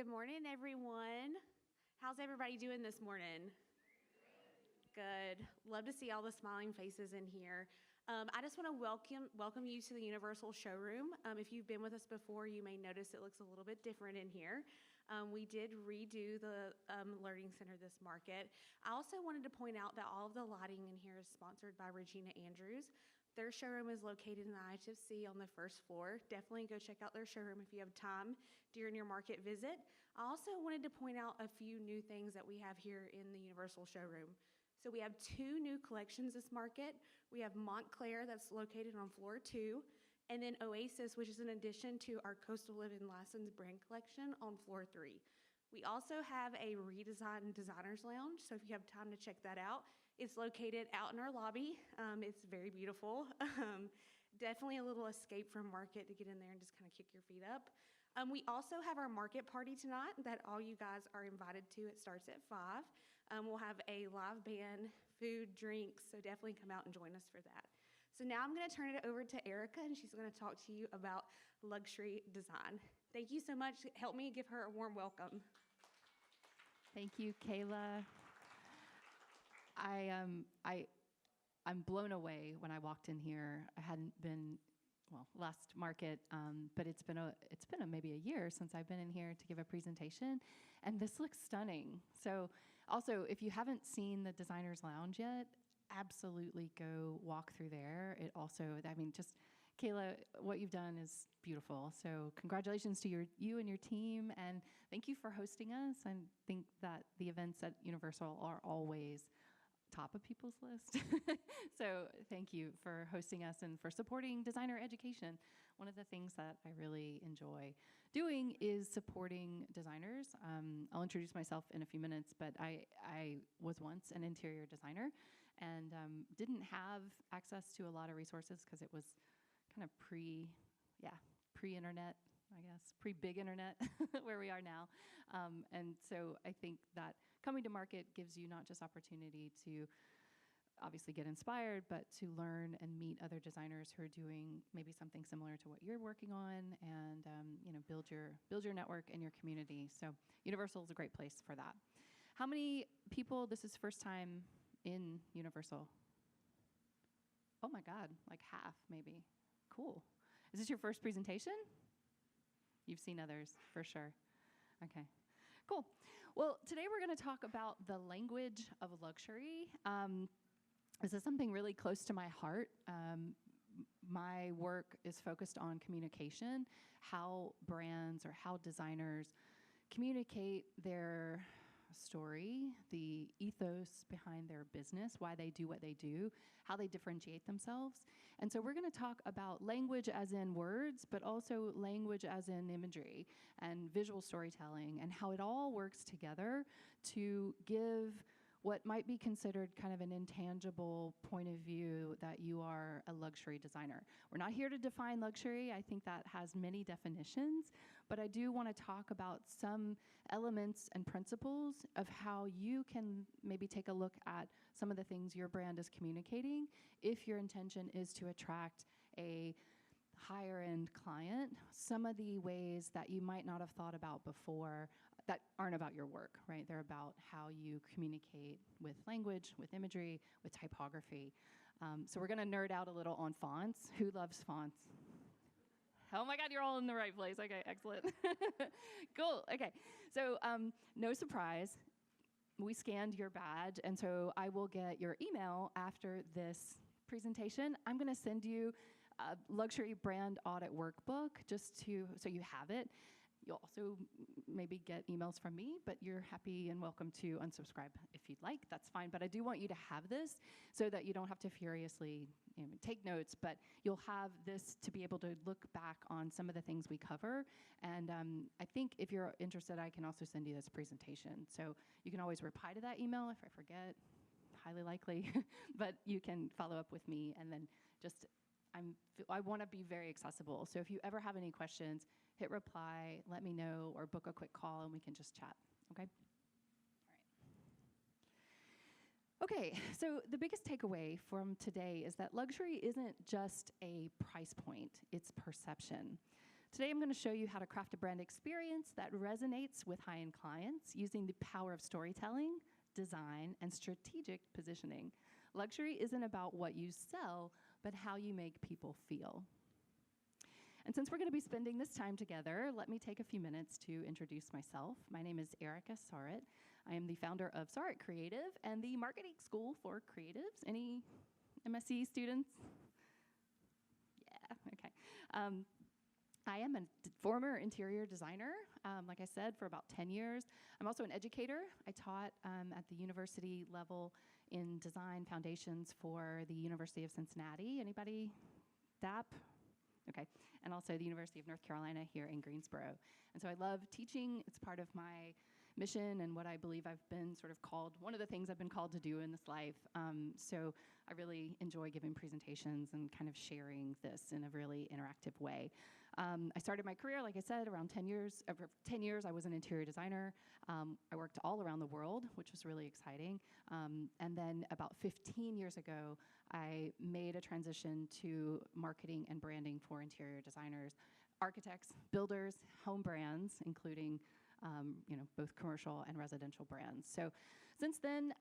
Good morning, everyone. How's everybody doing this morning? Good. Love to see all the smiling faces in here. I just want to welcome you to the Universal Showroom. If you've been with us before, you may notice it looks a little bit different in here. We did redo the Learning Center this market. I also wanted to point out that all of the lighting in here is sponsored by Regina Andrews. Their showroom is located in the IHFC on the first floor. Definitely go check out their showroom if you have time during your market visit. I also wanted to point out a few new things that we have here in the Universal Showroom. So we have 2 new collections this market. We have Montclair that's located on floor 2, and then Oasis, which is an addition to our Coastal Living License brand collection on floor 3. We also have a redesigned designer's lounge, so if you have time to check that out, it's located out in our lobby. It's very beautiful. Definitely a little escape from market to get in there and just kind of kick your feet up. We also have our market party tonight that all you guys are invited to. It starts at 5. We'll have a live band, food, drinks, so definitely come out and join us for that. So now I'm going to turn it over to Ericka, and she's going to talk to you about luxury design. Thank you so much. Help me give her a warm welcome. Thank you, Kayla. I'm blown away when I walked in here. I hadn't been, last market, but it's been maybe a year since I've been in here to give a presentation, and this looks stunning. So also, if you haven't seen the Designer's Lounge yet, absolutely go walk through there. It also, just Kayla, what you've done is beautiful. So congratulations to you and your team, and thank you for hosting us. I think that the events at Universal are always top of people's list. So thank you for hosting us and for supporting designer education. One of the things that I really enjoy doing is supporting designers. I'll introduce myself in a few minutes, but I was once an interior designer and didn't have access to a lot of resources because it was kind of pre-internet, I guess, pre-big internet where we are now. And so I think that coming to market gives you not just opportunity to obviously get inspired, but to learn and meet other designers who are doing maybe something similar to what you're working on, and build your network and your community. So Universal is a great place for that. How many people, this is first time in Universal? Oh my God, like half maybe. Cool. Is this your first presentation? You've seen others, for sure. Okay, cool. Well, today we're going to talk about the language of luxury. This is something really close to my heart. My work is focused on communication, how brands or how designers communicate their story, the ethos behind their business, why they do what they do, how they differentiate themselves. And so we're going to talk about language as in words, but also language as in imagery and visual storytelling, and how it all works together to give what might be considered kind of an intangible point of view that you are a luxury designer. We're not here to define luxury. I think that has many definitions, but I do want to talk about some elements and principles of how you can maybe take a look at some of the things your brand is communicating if your intention is to attract a higher end client, some of the ways that you might not have thought about before that aren't about your work, right? They're about how you communicate with language, with imagery, with typography. So we're gonna nerd out a little on fonts. Who loves fonts? Oh my God, you're all in the right place. Okay, excellent. Cool, okay. So no surprise, we scanned your badge, and so I will get your email after this presentation. I'm gonna send you a luxury brand audit workbook so you have it. You'll also maybe get emails from me, but you're happy and welcome to unsubscribe if you'd like. That's fine. But I do want you to have this so that you don't have to furiously take notes, but you'll have this to be able to look back on some of the things we cover. And I think if you're interested, I can also send you this presentation. So you can always reply to that email if I forget, highly likely, but you can follow up with me, and then I want to be very accessible. So if you ever have any questions, hit reply, let me know, or book a quick call and we can just chat, okay? All right. Okay, so the biggest takeaway from today is that luxury isn't just a price point, it's perception. Today I'm going to show you how to craft a brand experience that resonates with high-end clients using the power of storytelling, design, and strategic positioning. Luxury isn't about what you sell, but how you make people feel. And since we're going to be spending this time together, let me take a few minutes to introduce myself. My name is Ericka Saurit. I am the founder of Saurit Creative and the marketing school for creatives. Any MSc students? Yeah, okay. I am a former interior designer, like I said, for about 10 years. I'm also an educator. I taught at the university level in design foundations for the University of Cincinnati. Anybody? DAP? Okay. And also the University of North Carolina here in Greensboro. And so I love teaching. It's part of my mission and what I believe I've been sort of called, one of the things I've been called to do in this life. So I really enjoy giving presentations and kind of sharing this in a really interactive way. I started my career, like I said, around 10 years. For 10 years, I was an interior designer. I worked all around the world, which was really exciting. And then about 15 years ago, I made a transition to marketing and branding for interior designers, architects, builders, home brands, including both commercial and residential brands. So since then,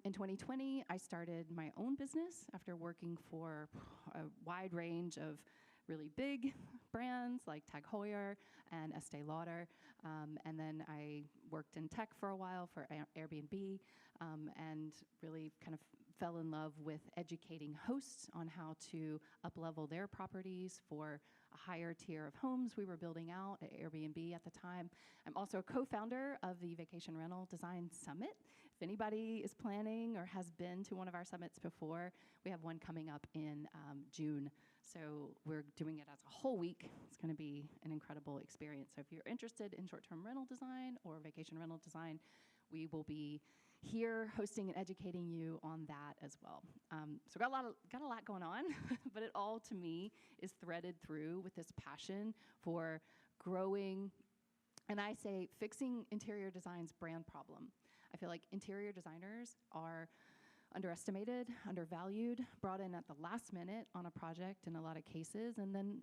in 2020, I started my own business after working for a wide range of really big brands like Tag Heuer and Estee Lauder. And then I worked in tech for a while for Airbnb and really kind of fell in love with educating hosts on how to up-level their properties for a higher tier of homes we were building out at Airbnb at the time. I'm also a co-founder of the Vacation Rental Design Summit. If anybody is planning or has been to one of our summits before, we have one coming up in June. So we're doing it as a whole week. It's going to be an incredible experience. So if you're interested in short-term rental design or vacation rental design, we will be here hosting and educating you on that as well. So got a lot going on, but it all to me is threaded through with this passion for growing, and I say fixing interior design's brand problem. I feel like interior designers are underestimated, undervalued, brought in at the last minute on a project in a lot of cases, and then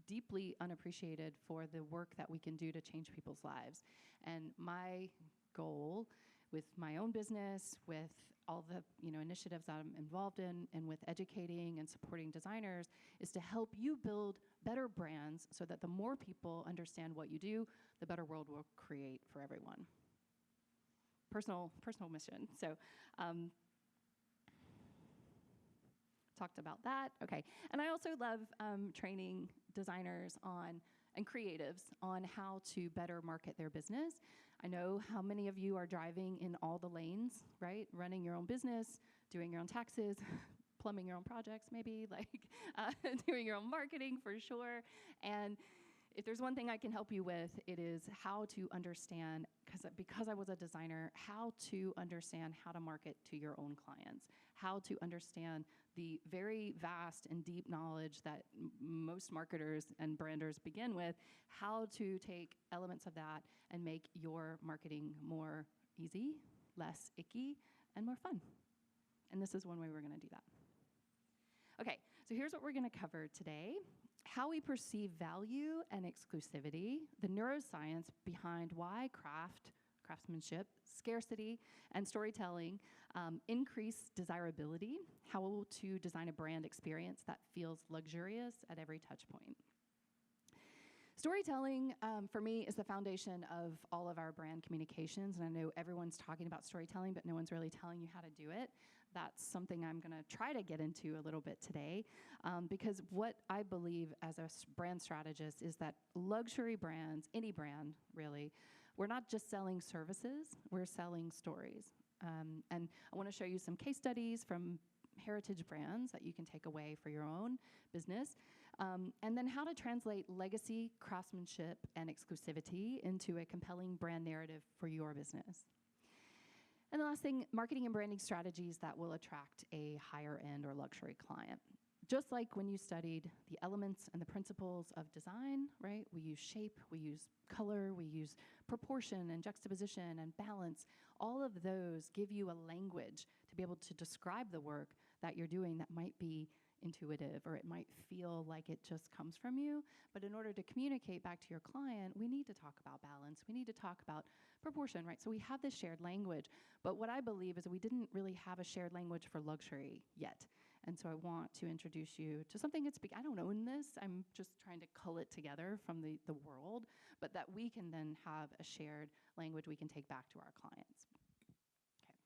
deeply unappreciated for the work that we can do to change people's lives. And my goal with my own business, with all the initiatives that I'm involved in, and with educating and supporting designers, is to help you build better brands so that the more people understand what you do, the better world we'll create for everyone. Personal mission. So talked about that. Okay. And I also love training designers and creatives on how to better market their business. I know how many of you are driving in all the lanes, right? Running your own business, doing your own taxes, plumbing your own projects maybe, doing your own marketing for sure. And if there's one thing I can help you with, it is how to understand, because I was a designer, how to understand how to market to your own clients, how to understand the very vast and deep knowledge that most marketers and branders begin with, how to take elements of that and make your marketing more easy, less icky, and more fun. And this is one way we're going to do that. Okay, so here's what we're going to cover today. How we perceive value and exclusivity, the neuroscience behind why craftsmanship, scarcity, and storytelling increase desirability, how to design a brand experience that feels luxurious at every touch point. Storytelling, for me, is the foundation of all of our brand communications, and I know everyone's talking about storytelling, but no one's really telling you how to do it. That's something I'm going to try to get into a little bit today, because what I believe as a brand strategist is that luxury brands, any brand really, we're not just selling services, we're selling stories. And I want to show you some case studies from heritage brands that you can take away for your own business, and then how to translate legacy, craftsmanship, and exclusivity into a compelling brand narrative for your business. And the last thing, marketing and branding strategies that will attract a higher end or luxury client. Just like when you studied the elements and the principles of design, right? We use shape, we use color, we use proportion and juxtaposition and balance. All of those give you a language to be able to describe the work that you're doing that might be intuitive, or it might feel like it just comes from you. But in order to communicate back to your client, we need to talk about balance. We need to talk about proportion, right? So we have this shared language. But what I believe is that we didn't really have a shared language for luxury yet. And so I want to introduce you to something that's big. I don't own this. I'm just trying to cull it together from the world, but that we can then have a shared language we can take back to our clients. Okay.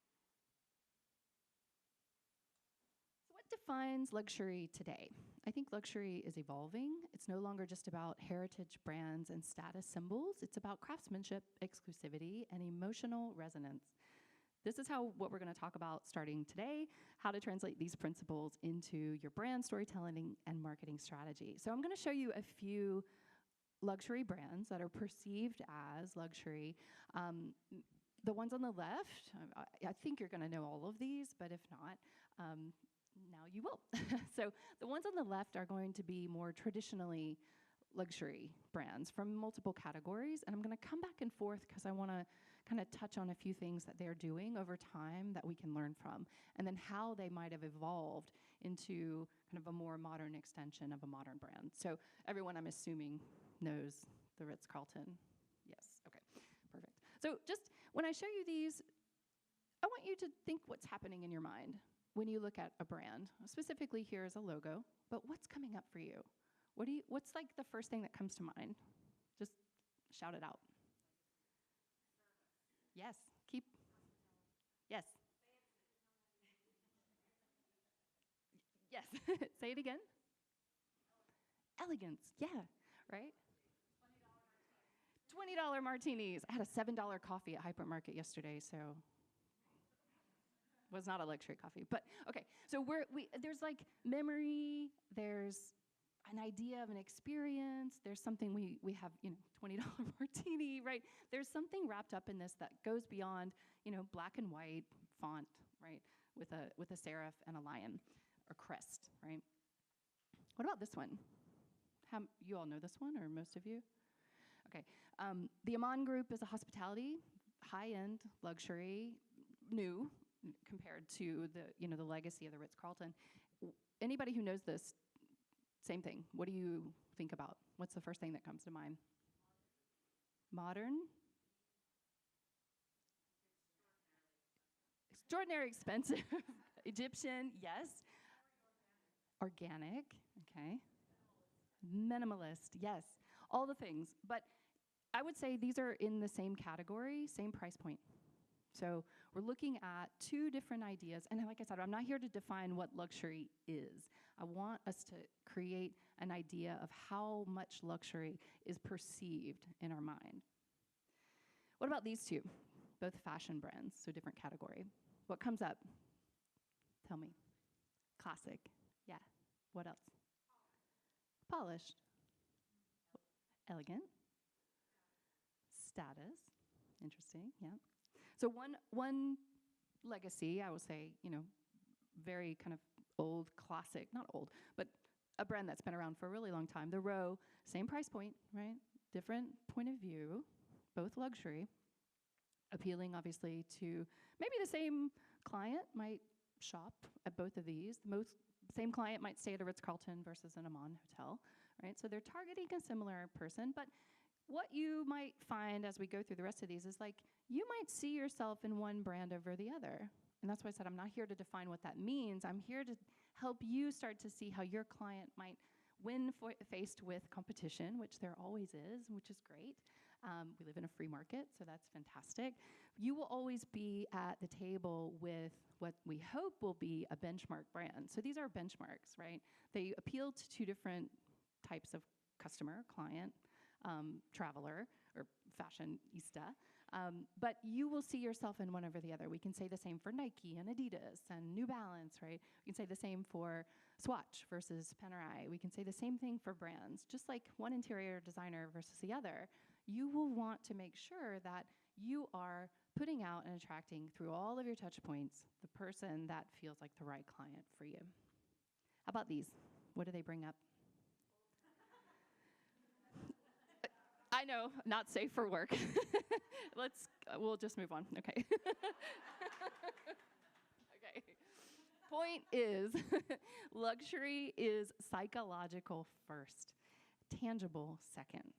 So what defines luxury today? I think luxury is evolving. It's no longer just about heritage brands and status symbols. It's about craftsmanship, exclusivity, and emotional resonance. This is what we're going to talk about starting today, how to translate these principles into your brand storytelling and marketing strategy. So I'm going to show you a few luxury brands that are perceived as luxury. The ones on the left, I think you're going to know all of these, but if not, now you will. So the ones on the left are going to be more traditionally luxury brands from multiple categories, and I'm going to come back and forth because I want to kind of touch on a few things that they're doing over time that we can learn from, and then how they might have evolved into kind of a more modern extension of a modern brand. So everyone, I'm assuming, knows the Ritz-Carlton. Yes, okay, perfect. So just when I show you these, I want you to think what's happening in your mind when you look at a brand. Specifically, here is a logo, but what's coming up for you? What's like the first thing that comes to mind? Just shout it out. Yes, yes. Yes, say it again. Elegance, yeah, right? $20 martinis. I had a $7 coffee at Hypermarket yesterday, so was not a luxury coffee. But okay, so there's like memory, there's an idea of an experience, there's something we have, $20 martini, right? There's something wrapped up in this that goes beyond, black and white font, right? With a serif and a lion or crest, right? What about this one? You all know this one, or most of you? Okay. The Aman Group is a hospitality, high-end luxury, new compared to the legacy of the Ritz-Carlton. Anybody who knows this, same thing. What do you think about? What's the first thing that comes to mind? Modern? Extraordinary expensive. Egyptian, yes. Organic, okay. Minimalist, yes. All the things. But I would say these are in the same category, same price point. So we're looking at two different ideas. And like I said, I'm not here to define what luxury is. I want us to create an idea of how much luxury is perceived in our mind. What about these two? Both fashion brands, so different category. What comes up? Tell me. Classic. Yeah. What else? Polished. Elegant. Status. Interesting, yeah. So one legacy, I will say, very kind of old, classic, not old, but a brand that's been around for a really long time. The Row, same price point, right? Different point of view, both luxury, appealing obviously to maybe the same client might shop at both of these. Same client might stay at a Ritz-Carlton versus an Aman hotel, right? So they're targeting a similar person, but what you might find as we go through the rest of these is like, you might see yourself in one brand over the other. And that's why I said I'm not here to define what that means. I'm here to help you start to see how your client might, when faced with competition, which there always is, which is great. We live in a free market, so that's fantastic. You will always be at the table with what we hope will be a benchmark brand. So these are benchmarks, right? They appeal to two different types of customer, client, traveler, or fashionista. But you will see yourself in one over the other. We can say the same for Nike and Adidas and New Balance, right? We can say the same for Swatch versus Panerai. We can say the same thing for brands. Just like one interior designer versus the other, you will want to make sure that you are putting out and attracting through all of your touch points the person that feels like the right client for you. How about these? What do they bring up? I know, not safe for work. We'll just move on. Okay. Okay. Point is, luxury is psychological first, tangible second.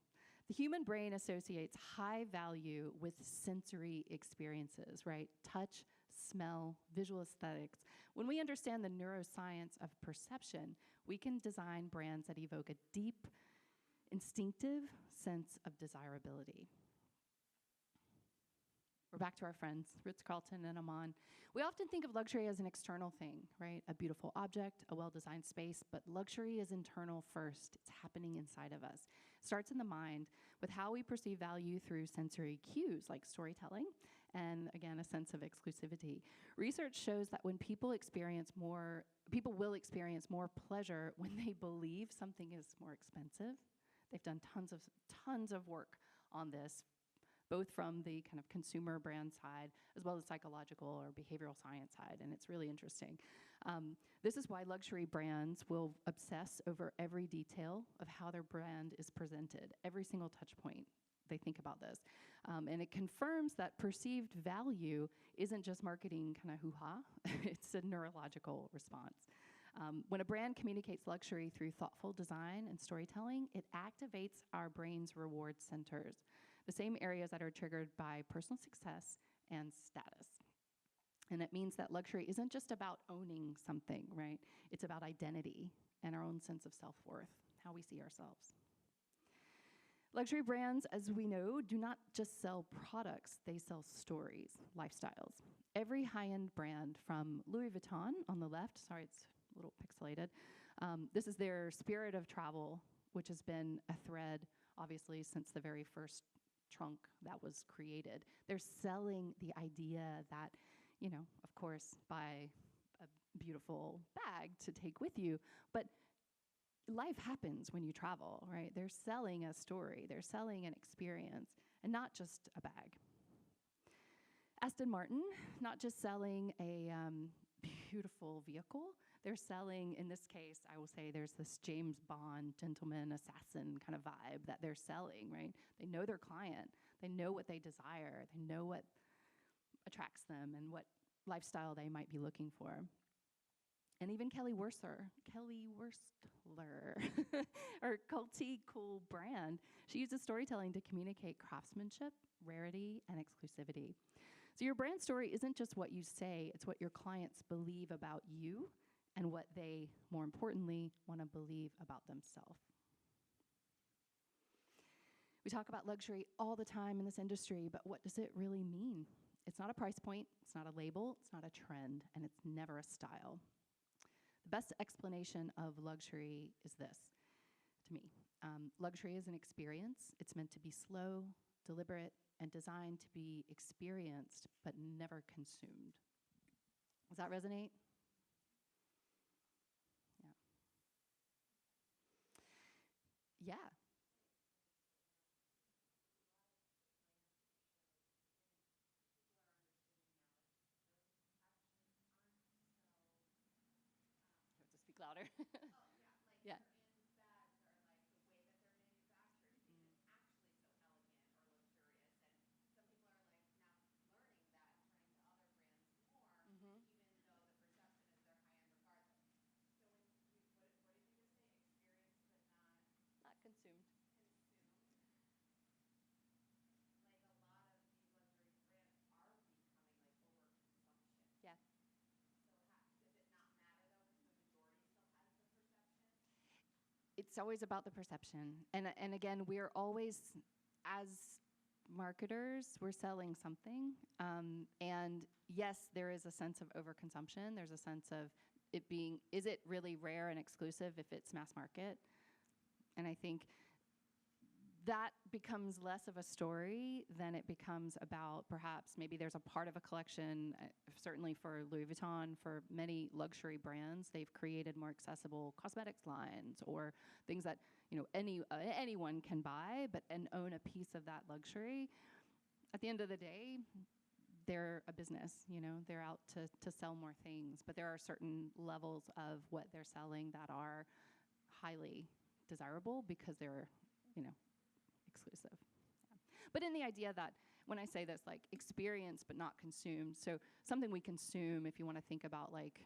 The human brain associates high value with sensory experiences, right? Touch, smell, visual aesthetics. When we understand the neuroscience of perception, we can design brands that evoke a deep, instinctive sense of desirability. We're back to our friends, Ritz-Carlton and Amman. We often think of luxury as an external thing, right? A beautiful object, a well-designed space, but luxury is internal first. It's happening inside of us. It starts in the mind with how we perceive value through sensory cues like storytelling and, again, a sense of exclusivity. Research shows that when people will experience more pleasure when they believe something is more expensive. They've done tons of work on this, both from the kind of consumer brand side as well as psychological or behavioral science side, and it's really interesting. This is why luxury brands will obsess over every detail of how their brand is presented, every single touch point. They think about this. And it confirms that perceived value isn't just marketing kind of hoo-ha, it's a neurological response. When a brand communicates luxury through thoughtful design and storytelling, it activates our brain's reward centers, the same areas that are triggered by personal success and status. And it means that luxury isn't just about owning something, right? It's about identity and our own sense of self-worth, how we see ourselves. Luxury brands, as we know, do not just sell products, they sell stories, lifestyles. Every high-end brand, from Louis Vuitton on the left, sorry, it's a little pixelated, this is their spirit of travel, which has been a thread, obviously, since the very first trunk that was created. They're selling the idea that, you know, of course, buy a beautiful bag to take with you, but life happens when you travel, right? They're selling a story, they're selling an experience, and not just a bag. Aston Martin, not just selling a beautiful vehicle, they're selling, in this case, I will say there's this James Bond, gentleman, assassin kind of vibe that they're selling, right? They know their client, they know what they desire, they know what attracts them and what lifestyle they might be looking for. And even Kelly Wearstler, her culty cool brand, she uses storytelling to communicate craftsmanship, rarity, and exclusivity. So your brand story isn't just what you say, it's what your clients believe about you and what they, more importantly, want to believe about themselves. We talk about luxury all the time in this industry, but what does it really mean? It's not a price point, it's not a label, it's not a trend, and it's never a style. The best explanation of luxury is this, to me. Luxury is an experience. It's meant to be slow, deliberate, and designed to be experienced, but never consumed. Does that resonate? Yeah. Yeah. You have to speak louder. Yeah. Mm-hmm. Not consumed. Yeah. It's always about the perception. And again, we're always, as marketers, we're selling something. And yes, there is a sense of overconsumption. There's a sense of it being, is it really rare and exclusive if it's mass market? And I think that becomes less of a story than it becomes about perhaps maybe there's a part of a collection, certainly for Louis Vuitton, for many luxury brands, they've created more accessible cosmetics lines or things that, you know, anyone can buy and own a piece of that luxury. At the end of the day, they're a business, you know, they're out to sell more things, but there are certain levels of what they're selling that are highly desirable because they're, you know, exclusive. Yeah. But in the idea that when I say this, like experience but not consumed, so something we consume, if you want to think about like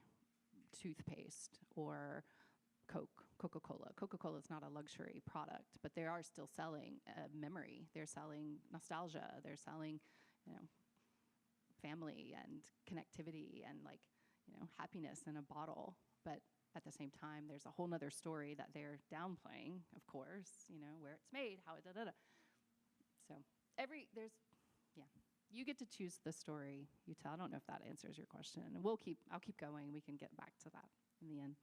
toothpaste or Coca-Cola. Coca-Cola is not a luxury product, but they are still selling memory. They're selling nostalgia. They're selling, family and connectivity and happiness in a bottle. But at the same time, there's a whole nother story that they're downplaying, of course, where it's made, how it da-da-da. So you get to choose the story you tell. I don't know if that answers your question. And I'll keep going. We can get back to that in the end.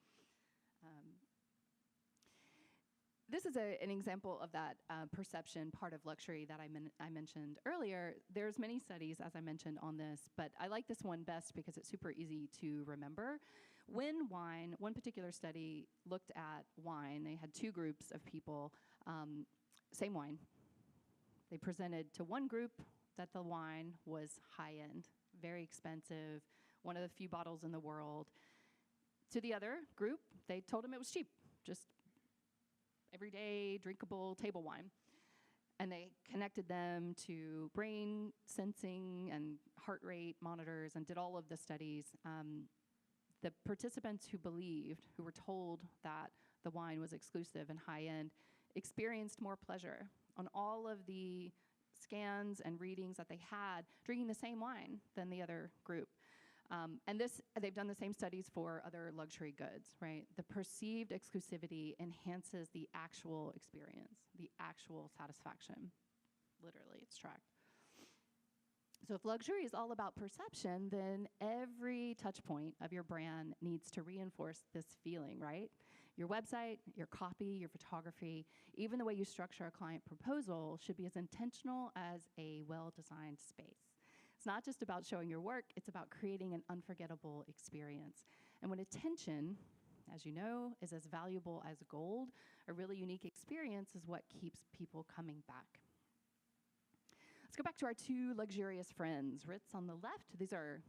This is an example of that perception part of luxury that I mentioned earlier. There's many studies, as I mentioned, on this, but I like this one best because it's super easy to remember. One particular study looked at wine. They had two groups of people, same wine. They presented to one group that the wine was high-end, very expensive, one of the few bottles in the world. To the other group, they told them it was cheap, just everyday drinkable table wine. And they connected them to brain sensing and heart rate monitors and did all of the studies. The participants who were told that the wine was exclusive and high-end, experienced more pleasure on all of the scans and readings that they had drinking the same wine than the other group. And they've done the same studies for other luxury goods, right? The perceived exclusivity enhances the actual experience, the actual satisfaction. Literally, it's tracked. So if luxury is all about perception, then every touch point of your brand needs to reinforce this feeling, right? Your website, your copy, your photography, even the way you structure a client proposal should be as intentional as a well-designed space. It's not just about showing your work, it's about creating an unforgettable experience. And when attention, as you know, is as valuable as gold, a really unique experience is what keeps people coming back. Let's go back to our two luxurious friends. Ritz on the left, these are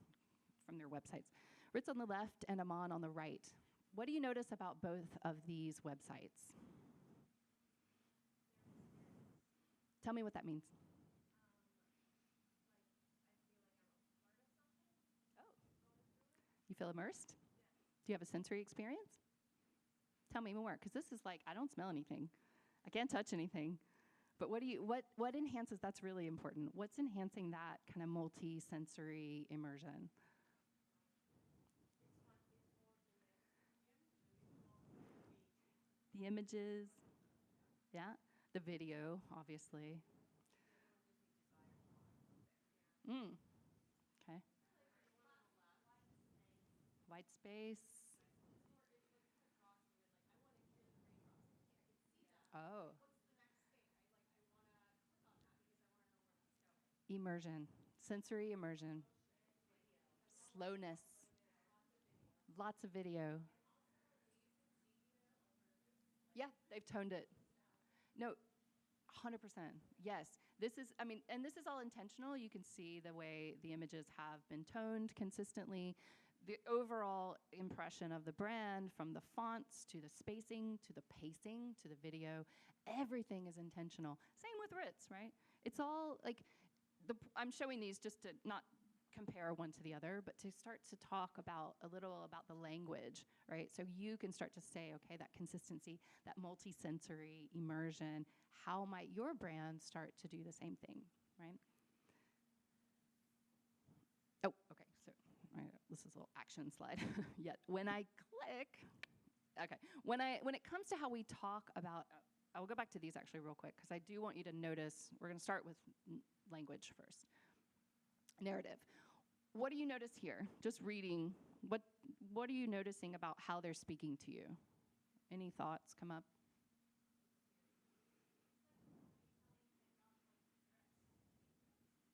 from their websites. Ritz on the left and Aman on the right. What do you notice about both of these websites? Tell me what that means. You feel immersed? Do you have a sensory experience? Tell me more, because this is I don't smell anything. I can't touch anything. But what enhances, that's really important. What's enhancing that kind of multi-sensory immersion? The images, yeah. The video, obviously. Okay. White space. Oh. Immersion, sensory immersion, slowness, lots of video. Yeah, they've toned it. No, 100%. Yes. This is all intentional. You can see the way the images have been toned consistently. The overall impression of the brand, from the fonts to the spacing to the pacing to the video, everything is intentional. Same with Ritz, right? It's all I'm showing these just to not compare one to the other, but to start to talk a little about the language, right? So you can start to say, okay, that consistency, that multi-sensory immersion, how might your brand start to do the same thing, right? Oh, okay, so this is a little action slide. Yet when I click, okay, when it comes to how we talk about, I will go back to these actually real quick, because I do want you to notice, we're gonna start with language first. Narrative. What do you notice here? Just reading, what are you noticing about how they're speaking to you? Any thoughts come up?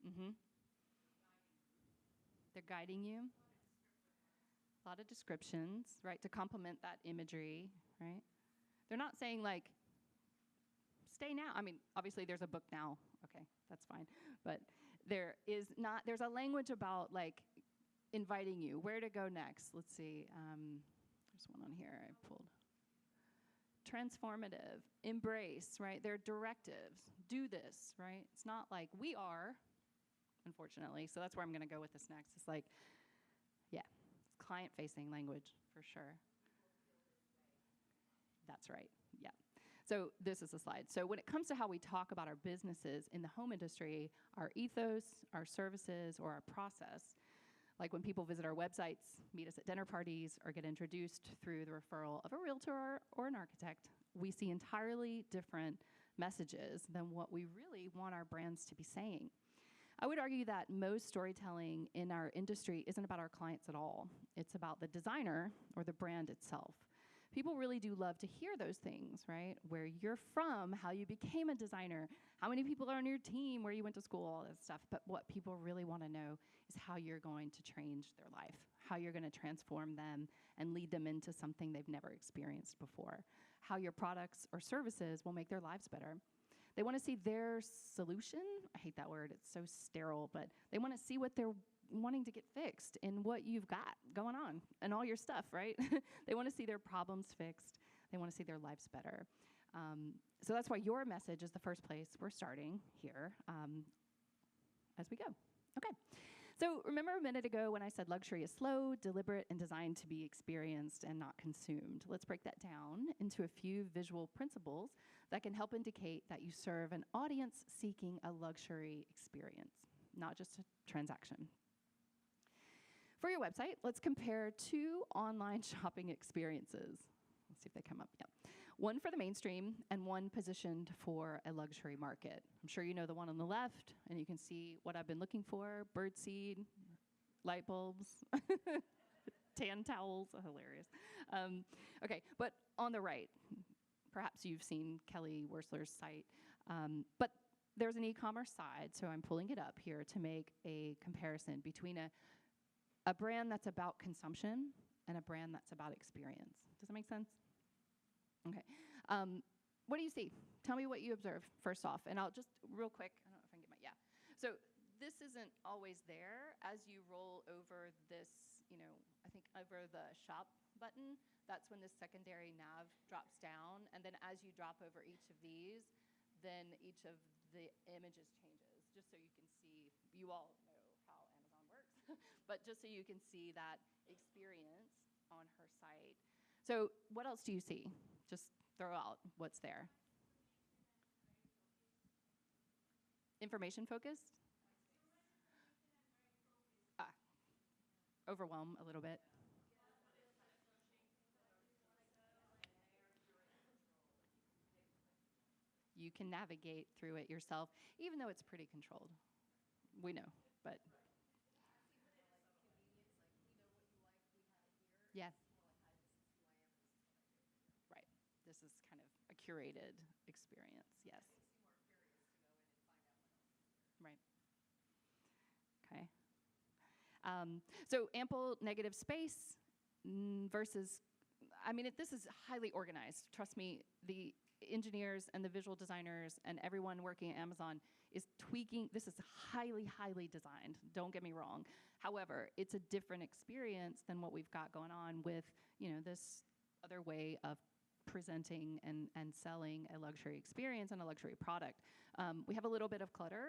Mm-hmm. They're guiding you. A lot of descriptions, right, to complement that imagery, right? They're not saying stay now. I mean, obviously there's a book now. Okay, that's fine. But there's a language about inviting you, where to go next. Let's see, there's one on here I pulled. Transformative, embrace, right? They're directives, do this, right? It's not we are, unfortunately, so that's where I'm gonna go with this next. It's client-facing language, for sure. That's right, yeah. So this is a slide. So when it comes to how we talk about our businesses in the home industry, our ethos, our services, or our process, like when people visit our websites, meet us at dinner parties, or get introduced through the referral of a realtor or an architect, we see entirely different messages than what we really want our brands to be saying. I would argue that most storytelling in our industry isn't about our clients at all. It's about the designer or the brand itself. People really do love to hear those things, right? Where you're from, how you became a designer, how many people are on your team, where you went to school, all that stuff. But what people really want to know is how you're going to change their life, how you're going to transform them and lead them into something they've never experienced before, how your products or services will make their lives better. They want to see their solution. I hate that word. It's so sterile, but they want to see what they're wanting to get fixed in what you've got going on and all your stuff, right? They want to see their problems fixed. They want to see their lives better. So that's why your message is the first place we're starting here as we go. Okay. So remember a minute ago when I said luxury is slow, deliberate, and designed to be experienced and not consumed. Let's break that down into a few visual principles that can help indicate that you serve an audience seeking a luxury experience, not just a transaction. For your website, let's compare two online shopping experiences. Let's see if they come up. Yeah. One for the mainstream and one positioned for a luxury market. I'm sure you know the one on the left, and you can see what I've been looking for: birdseed, light bulbs, tan towels. Hilarious. Okay, but on the right, perhaps you've seen Kelly Wersler's site, but there's an e-commerce side, so I'm pulling it up here to make a comparison between a brand that's about consumption and a brand that's about experience. Does that make sense? Okay. What do you see? Tell me what you observe first off, and I'll just real quick. I don't know if I can get my, yeah. So this isn't always there. As you roll over this, I think over the shop button, that's when this secondary nav drops down, and then as you drop over each of these, then each of the images changes, just so you can see. You all know how Amazon works, but just so you can see that experience on her site. So what else do you see? Just throw out what's there. Information focused? Overwhelm a little bit. You can navigate through it yourself, even though it's pretty controlled. We know, but yeah. Right. This is kind of a curated experience, yes. Right. Okay. So ample negative space versus, this is highly organized. Trust me, the engineers and the visual designers and everyone working at Amazon is tweaking. This is highly, highly designed. Don't get me wrong. However, it's a different experience than what we've got going on with, this other way of presenting and selling a luxury experience and a luxury product. We have a little bit of clutter,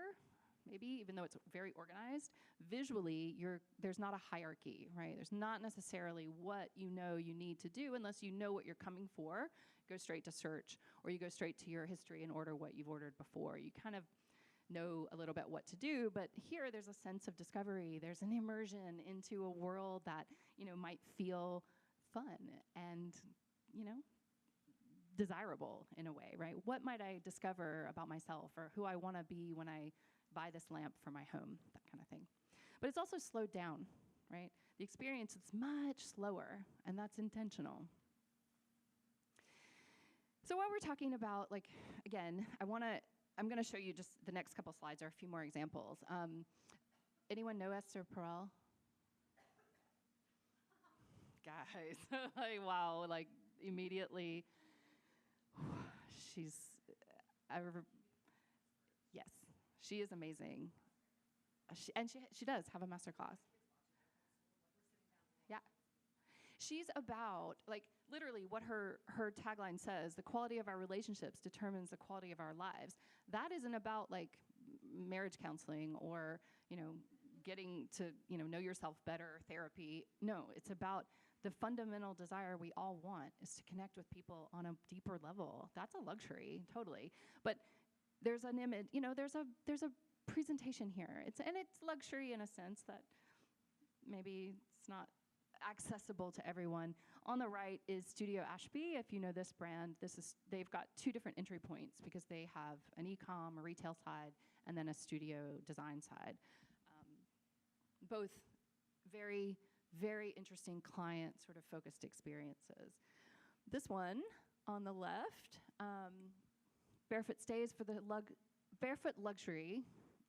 maybe, even though it's very organized. Visually, there's not a hierarchy, right? There's not necessarily what you need to do unless you know what you're coming for. Go straight to search, or you go straight to your history and order what you've ordered before. You kind of know a little bit what to do, but here there's a sense of discovery. There's an immersion into a world that, might feel fun and, desirable in a way, right? What might I discover about myself, or who I want to be when I buy this lamp for my home, that kind of thing. But it's also slowed down, right? The experience is much slower, and that's intentional. So while we're talking about, again, I'm going to show you just the next couple slides are a few more examples. Anyone know Esther Perel? Guys, wow, immediately, she's, yes, she is amazing. She does have a master class. Yeah. She's about, literally what her tagline says: the quality of our relationships determines the quality of our lives. That isn't about, marriage counseling or, getting to, know yourself better, therapy. No, it's about the fundamental desire we all want is to connect with people on a deeper level. That's a luxury, totally. But there's an image, there's a presentation here. It's luxury in a sense that maybe it's not accessible to everyone. On the right is Studio Ashby. If you know this brand, they've got two different entry points because they have an e-com, a retail side, and then a studio design side. Both very, very interesting client sort of focused experiences. This one on the left, Barefoot Stays for the Barefoot Luxury.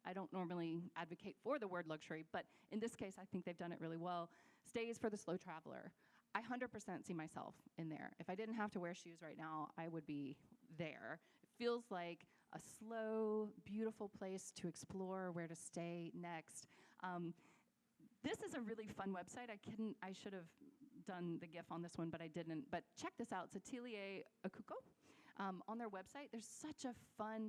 I don't normally advocate for the word luxury, but in this case, I think they've done it really well. Stays for the slow traveler. I 100% see myself in there. If I didn't have to wear shoes right now, I would be there. It feels like a slow, beautiful place to explore where to stay next. This is a really fun website. I should have done the GIF on this one, but I didn't. But check this out. It's Atelier Akuko. On their website, there's such a fun,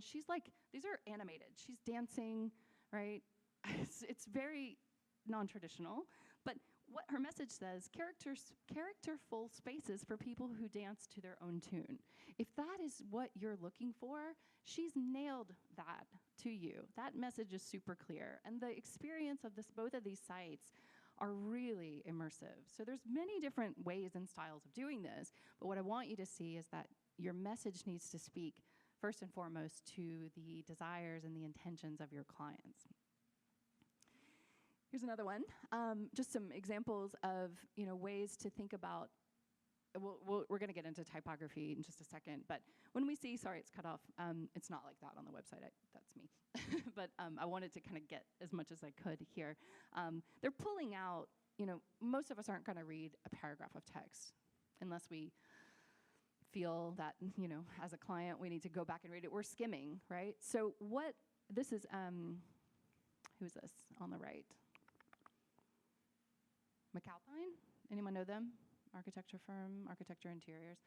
these are animated. She's dancing, right? It's very non-traditional, but what her message says, characterful spaces for people who dance to their own tune. If that is what you're looking for, she's nailed that to you. That message is super clear. And the experience of both of these sites are really immersive. So there's many different ways and styles of doing this, but what I want you to see is that your message needs to speak first and foremost to the desires and the intentions of your clients. Here's another one, just some examples of ways to think about. We're going to get into typography in just a second, but when we see, sorry, it's cut off. It's not like that on the website. That's me. But I wanted to kind of get as much as I could here. They're pulling out. Most of us aren't going to read a paragraph of text unless we feel that as a client we need to go back and read it. We're skimming, right? So this is who's this on the right? McAlpine? Anyone know them? Architecture firm, Architecture Interiors.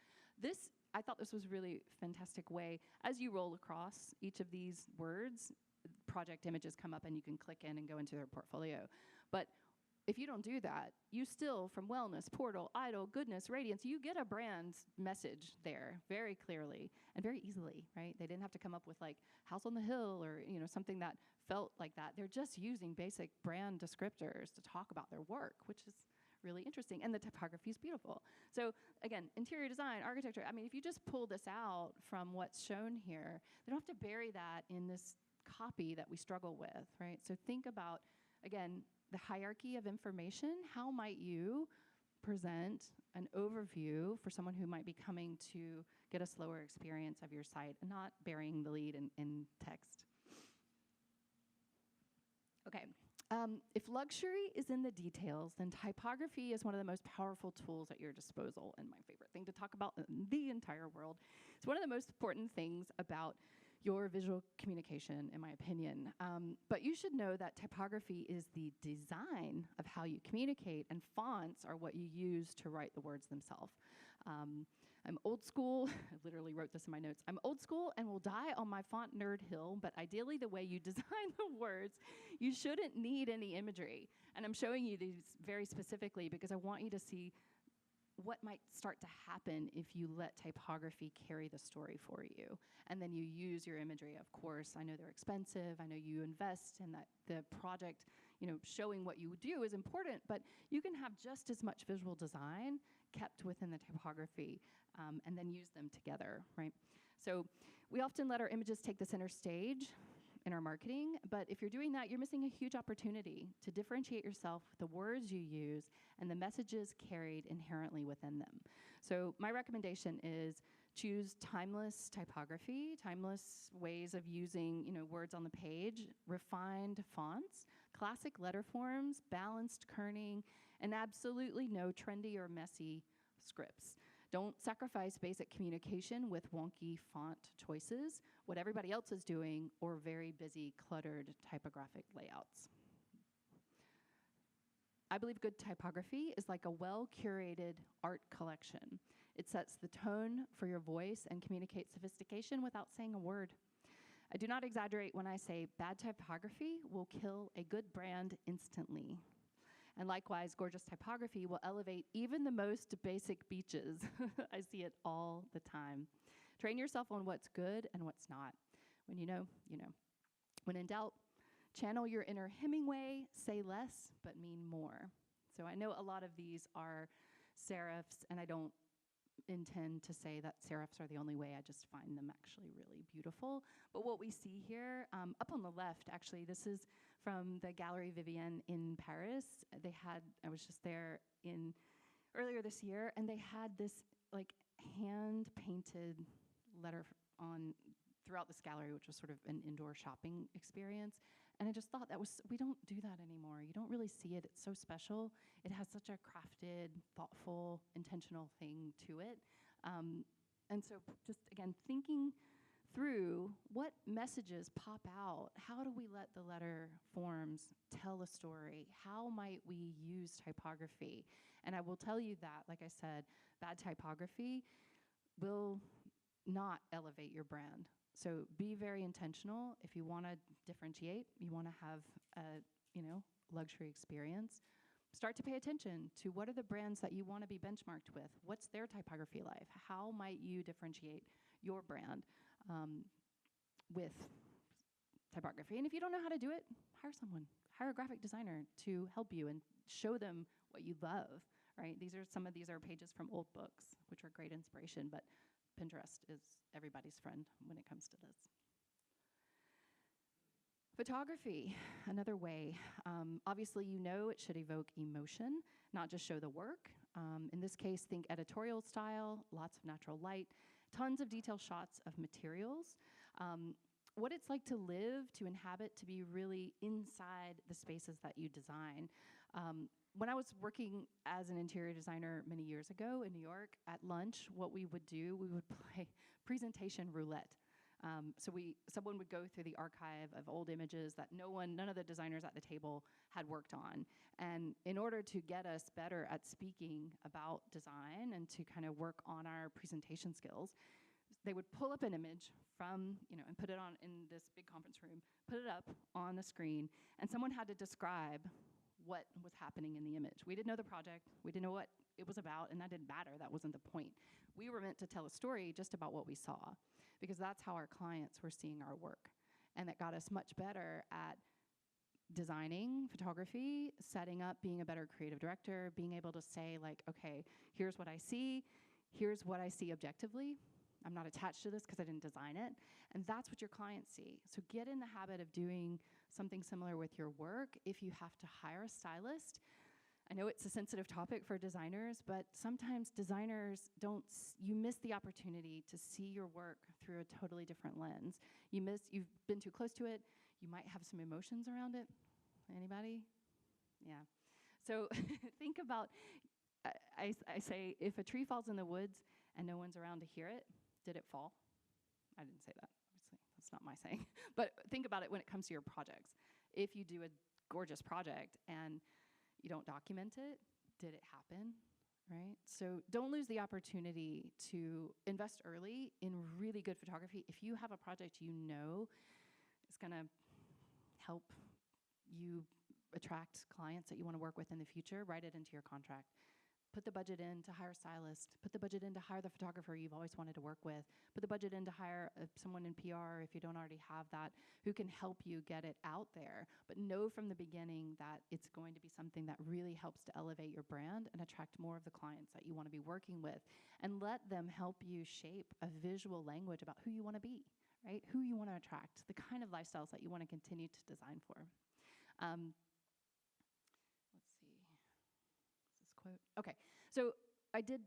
I thought this was really fantastic way. As you roll across each of these words, project images come up and you can click in and go into their portfolio. But if you don't do that, you still, from wellness, portal, idle, goodness, radiance, you get a brand message there very clearly and very easily, right? They didn't have to come up with like house on the hill or something that felt like that. They're just using basic brand descriptors to talk about their work, which is really interesting. And the typography is beautiful. So again, interior design, architecture, if you just pull this out from what's shown here, they don't have to bury that in this copy that we struggle with, right? So think about, again, the hierarchy of information. How might you present an overview for someone who might be coming to get a slower experience of your site and not burying the lead in text? Okay. If luxury is in the details, then typography is one of the most powerful tools at your disposal, and my favorite thing to talk about in the entire world. It's one of the most important things about your visual communication, in my opinion. But you should know that typography is the design of how you communicate, and fonts are what you use to write the words themselves. I'm old school. I literally wrote this in my notes. I'm old school and will die on my font nerd hill, but ideally the way you design the words, you shouldn't need any imagery. And I'm showing you these very specifically because I want you to see what might start to happen if you let typography carry the story for you. And then you use your imagery. Of course, I know they're expensive. I know you invest in that. The project, showing what you do is important, but you can have just as much visual design kept within the typography and then use them together, right? So we often let our images take the center stage in our marketing, but if you're doing that, you're missing a huge opportunity to differentiate yourself with the words you use and the messages carried inherently within them. So my recommendation is choose timeless typography, timeless ways of using, words on the page, refined fonts, classic letter forms, balanced kerning, and absolutely no trendy or messy scripts. Don't sacrifice basic communication with wonky font choices, what everybody else is doing, or very busy, cluttered typographic layouts. I believe good typography is like a well-curated art collection. It sets the tone for your voice and communicates sophistication without saying a word. I do not exaggerate when I say bad typography will kill a good brand instantly. And likewise, gorgeous typography will elevate even the most basic beaches. I see it all the time. Train yourself on what's good and what's not. When you know, you know. When in doubt, channel your inner Hemingway, say less, but mean more. So I know a lot of these are serifs, and I don't intend to say that serifs are the only way. I just find them actually really beautiful. But what we see here, up on the left, actually, this is from the Galerie Vivienne in Paris. I was just there earlier this year, and they had this like hand-painted letter throughout this gallery, which was sort of an indoor shopping experience. And I just thought we don't do that anymore. You don't really see it. It's so special. It has such a crafted, thoughtful, intentional thing to it. And so just, again, thinking through what messages pop out. How do we let the letter forms tell a story? How might we use typography? And I will tell you that, like I said, bad typography will not elevate your brand. So be very intentional. If you want to differentiate, you want to have a luxury experience, start to pay attention to what are the brands that you want to be benchmarked with. What's their typography like? How might you differentiate your brand with typography? And if you don't know how to do it, hire someone. Hire a graphic designer to help you and show them what you love, right? Some of these are pages from old books, which are great inspiration, but Pinterest is everybody's friend when it comes to this. Photography, another way. Obviously, it should evoke emotion, not just show the work. In this case, think editorial style, lots of natural light, tons of detailed shots of materials. What it's like to live, to inhabit, to be really inside the spaces that you design. When I was working as an interior designer many years ago in New York, at lunch, what we would do, we would play presentation roulette. Someone would go through the archive of old images that none of the designers at the table had worked on. And in order to get us better at speaking about design and to kind of work on our presentation skills, they would pull up an image from, and put it on in this big conference room, put it up on the screen, and someone had to describe what was happening in the image. We didn't know the project, we didn't know what it was about, and that didn't matter, that wasn't the point. We were meant to tell a story just about what we saw, because that's how our clients were seeing our work. And that got us much better at designing photography, setting up, being a better creative director, being able to say like, okay, here's what I see objectively. I'm not attached to this because I didn't design it. And that's what your clients see. So get in the habit of doing something similar with your work. If you have to hire a stylist, I know it's a sensitive topic for designers, but sometimes designers you miss the opportunity to see your work through a totally different lens. You've been too close to it. You might have some emotions around it. Anybody? Yeah. So think about, I say, if a tree falls in the woods and no one's around to hear it, did it fall? I didn't say that, obviously. That's not my saying. But think about it when it comes to your projects. If you do a gorgeous project and you don't document it, did it happen, right? So don't lose the opportunity to invest early in really good photography. If you have a project is going to help you attract clients that you want to work with in the future, write it into your contract. Put the budget in to hire a stylist. Put the budget in to hire the photographer you've always wanted to work with. Put the budget in to hire someone in PR if you don't already have that, who can help you get it out there. But know from the beginning that it's going to be something that really helps to elevate your brand and attract more of the clients that you want to be working with. And let them help you shape a visual language about who you want to be, right? Who you want to attract, the kind of lifestyles that you want to continue to design for. Quote. Okay, so I did,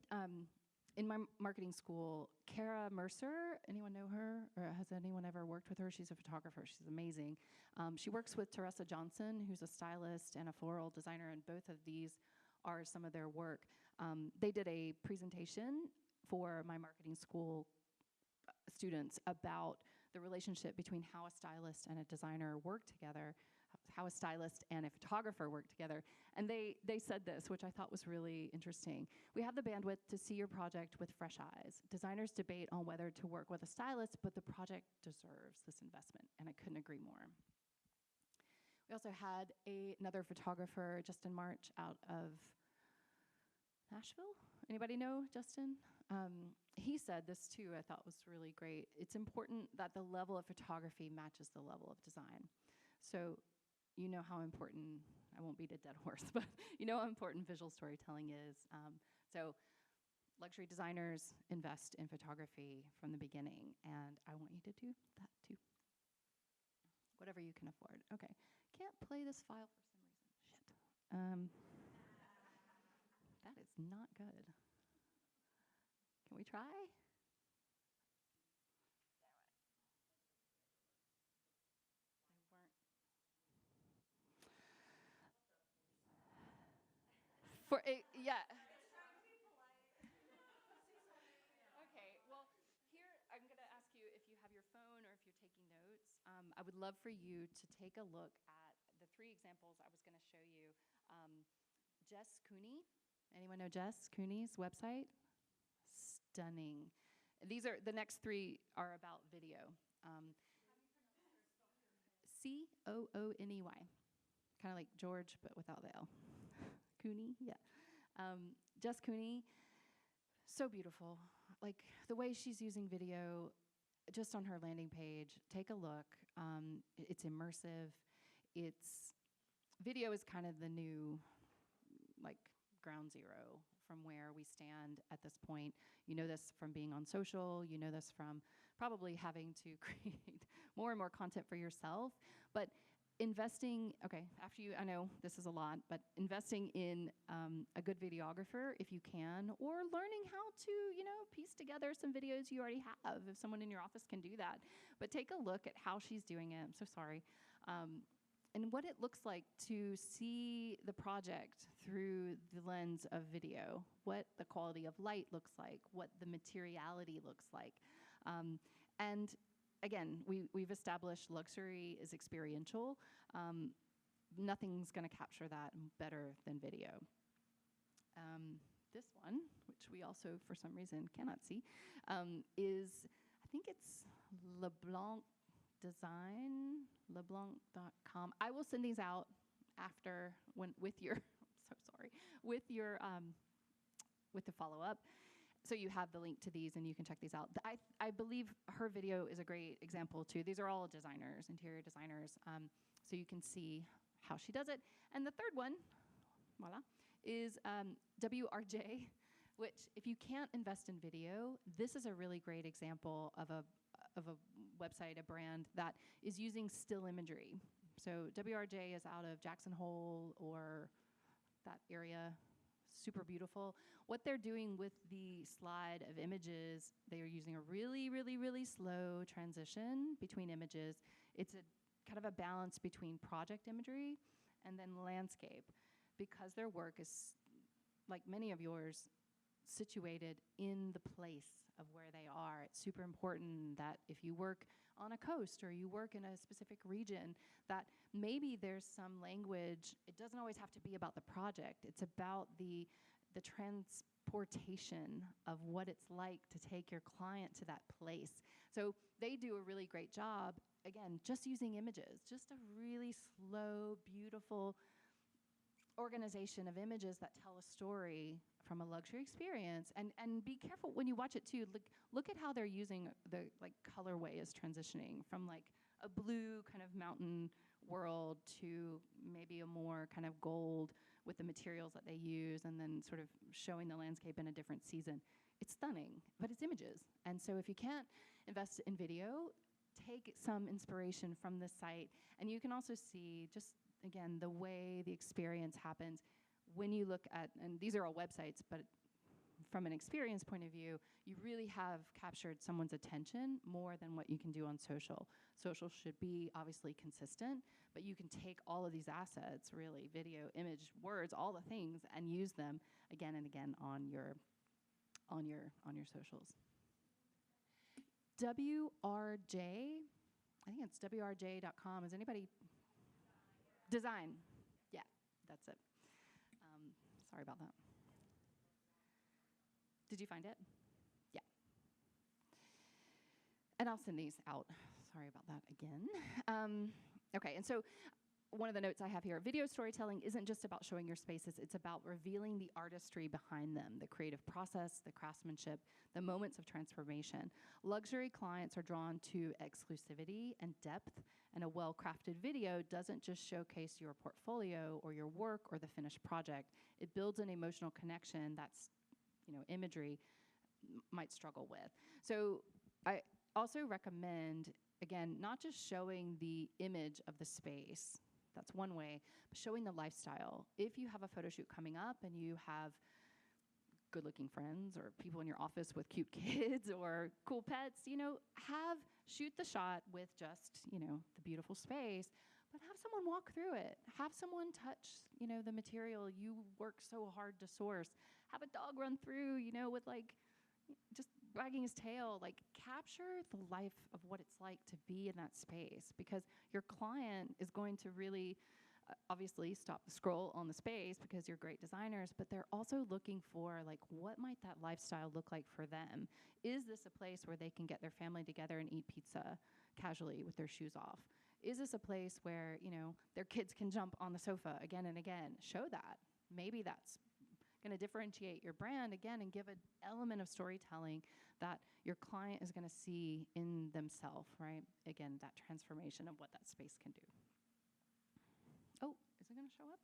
in my marketing school, Kara Mercer, anyone know her? Or has anyone ever worked with her? She's a photographer, she's amazing. She works with Teresa Johnson, who's a stylist and a floral designer, and both of these are some of their work. They did a presentation for my marketing school students about the relationship between how a stylist and a designer work together, how a stylist and a photographer work together. And they said this, which I thought was really interesting. We have the bandwidth to see your project with fresh eyes. Designers debate on whether to work with a stylist, but the project deserves this investment, and I couldn't agree more. We also had another photographer, Justin March, out of Nashville. Anybody know Justin? He said this too, I thought was really great. It's important that the level of photography matches the level of design. So you know how important, I won't beat a dead horse, but you know how important visual storytelling is. So luxury designers invest in photography from the beginning, and I want you to do that too. Whatever you can afford. Okay, can't play this file for some reason. Shit. That is not good. Can we try? For it, yeah. Okay, well, here I'm going to ask you if you have your phone or if you're taking notes. I would love for you to take a look at the 3 examples I was going to show you. Jess Cooney, anyone know Jess Cooney's website? Stunning. These are, the next 3 are about video. Cooney, kind of like George, but without the L. Cooney, yeah. Jess Cooney, so beautiful. Like the way she's using video just on her landing page, take a look. It's immersive. Video is kind of the new, like, ground zero from where we stand at this point. You know this from being on social. You know this from probably having to create more and more content for yourself. But investing, after you, I know this is a lot, but investing in a good videographer if you can, or learning how to, piece together some videos you already have, if someone in your office can do that. But take a look at how she's doing it. I'm so sorry. And what it looks like to see the project through the lens of video, what the quality of light looks like, what the materiality looks like. And again, we've established luxury is experiential. Nothing's going to capture that better than video. This one, which we also, for some reason, cannot see, is, I think it's LeBlanc Design, leblanc.com. I will send these out after, with your, so sorry, with the follow-up. So you have the link to these and you can check these out. I believe her video is a great example too. These are all designers, interior designers. So you can see how she does it. And the third one, voila, is WRJ, which if you can't invest in video, this is a really great example of a website, a brand that is using still imagery. So WRJ is out of Jackson Hole or that area, super beautiful. What they're doing with the slide of images, they are using a really, really, really slow transition between images. It's a kind of a balance between project imagery and then landscape, because their work is, like many of yours, situated in the place of where they are. It's super important that if you work on a coast or you work in a specific region, that maybe there's some language. It doesn't always have to be about the project. It's about the transportation of what it's like to take your client to that place. So they do a really great job, again, just using images, just a really slow, beautiful organization of images that tell a story from a luxury experience. And be careful when you watch it too. Look at how they're using the colorway is transitioning from like a blue kind of mountain world to maybe a more kind of gold with the materials that they use, and then sort of showing the landscape in a different season. It's stunning, but it's images. And so if you can't invest in video, take some inspiration from this site. And you can also see just, again, the way the experience happens when you look at, and these are all websites, but from an experience point of view, you really have captured someone's attention more than what you can do on social. Social should be obviously consistent, but you can take all of these assets, really, video, image, words, all the things, and use them again and again on your socials. WRJ, I think it's WRJ.com. Is anybody? Design. Yeah, that's it. Sorry about that. Did you find it? Yeah. And I'll send these out. Sorry about that again. Okay, and so one of the notes I have here, video storytelling isn't just about showing your spaces, it's about revealing the artistry behind them, the creative process, the craftsmanship, the moments of transformation. Luxury clients are drawn to exclusivity and depth, and a well-crafted video doesn't just showcase your portfolio or your work or the finished project. It builds an emotional connection that's, imagery might struggle with. So I also recommend, again, not just showing the image of the space, that's one way, but showing the lifestyle. If you have a photo shoot coming up and you have good-looking friends or people in your office with cute kids or cool pets, shoot the shot with just, the beautiful space, but have someone walk through it. Have someone touch, the material you work so hard to source. Have a dog run through, with just wagging his tail. Capture the life of what it's like to be in that space, because your client is going to really obviously stop the scroll on the space because you're great designers, but they're also looking for what might that lifestyle look like for them? Is this a place where they can get their family together and eat pizza casually with their shoes off? Is this a place where, their kids can jump on the sofa again and again? Show that. Maybe that's going to differentiate your brand again and give an element of storytelling that your client is going to see in themselves, right? Again, that transformation of what that space can do. Oh, is it going to show up?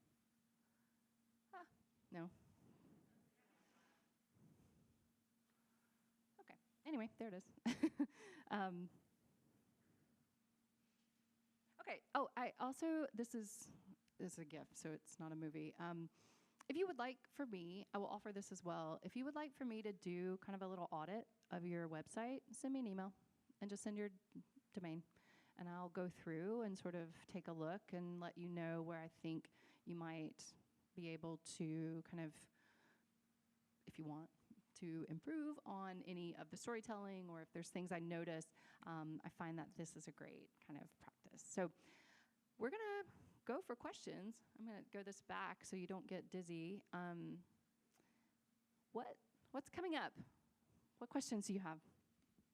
No. Okay. Anyway, there it is. Okay. Oh, I also, this is a gift, so it's not a movie. If you would like for me, I will offer this as well. If you would like for me to do kind of a little audit of your website, send me an email and just send your domain. And I'll go through and sort of take a look and let you know where I think you might be able to kind of, if you want, to improve on any of the storytelling, or if there's things I notice. I find that this is a great kind of practice. So we're going to go for questions. I'm going to go this back so you don't get dizzy. What's coming up? What questions do you have?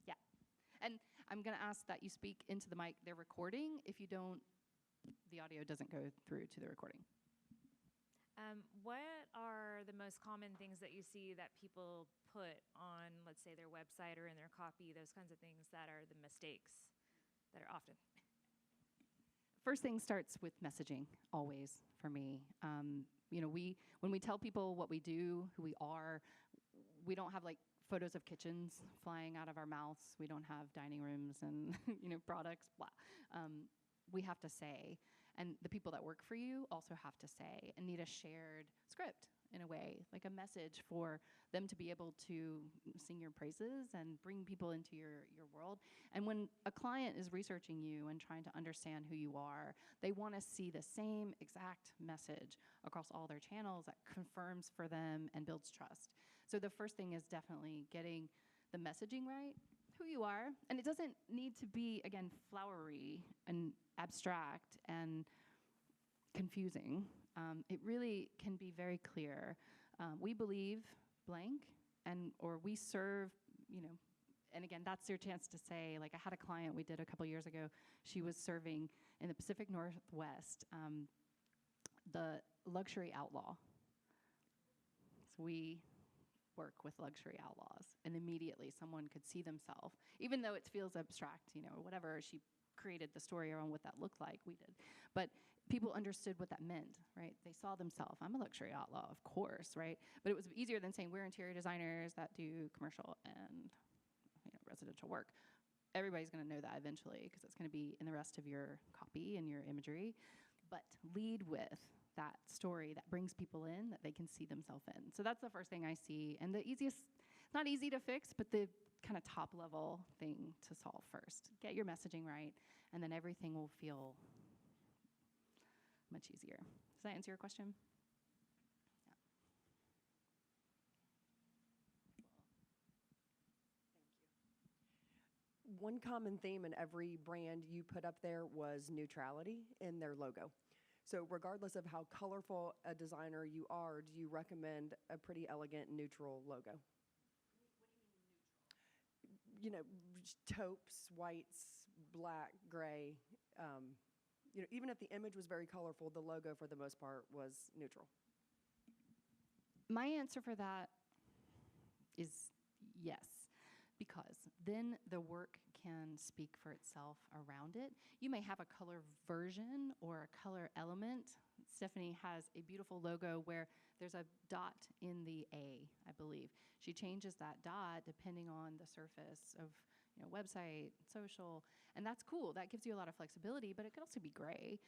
Yeah. And I'm going to ask that you speak into the mic. They're recording. If you don't, the audio doesn't go through to the recording. What are the most common things that you see that people put on, let's say, their website or in their copy, those kinds of things that are the mistakes that are often? First thing starts with messaging, always, for me. When we tell people what we do, who we are, we don't have photos of kitchens flying out of our mouths. We don't have dining rooms and products, blah. We have to say, and the people that work for you also have to say, and need a shared script in a way, like a message for them to be able to sing your praises and bring people into your world. And when a client is researching you and trying to understand who you are, they want to see the same exact message across all their channels that confirms for them and builds trust. So the first thing is definitely getting the messaging right, who you are. And it doesn't need to be, again, flowery and abstract and confusing. It really can be very clear. We believe blank, or we serve, and again, that's your chance to say, I had a client we did a couple years ago. She was serving in the Pacific Northwest, the luxury outlaw. So we work with luxury outlaws, and immediately someone could see themselves, even though it feels abstract, whatever. She created the story around what that looked like, we did. But people understood what that meant, right? They saw themselves, I'm a luxury outlaw, of course, right? But it was easier than saying we're interior designers that do commercial and residential work. Everybody's gonna know that eventually because it's gonna be in the rest of your copy and your imagery. But lead with that story that brings people in, that they can see themselves in. So that's the first thing I see. And the easiest, not easy to fix, but the kind of top level thing to solve first. Get your messaging right, and then everything will feel much easier. Does that answer your question? One common theme in every brand you put up there was neutrality in their logo. So regardless of how colorful a designer you are, do you recommend a pretty elegant neutral logo? You know, taupes, whites, black, gray. You know, even if the image was very colorful, the logo for the most part was neutral. My answer for that is yes, because then the work can speak for itself around it. You may have a color version or a color element. Stephanie has a beautiful logo where there's a dot in the A, I believe. She changes that dot depending on the surface of, you know, website, social, and that's cool. That gives you a lot of flexibility, but it could also be gray.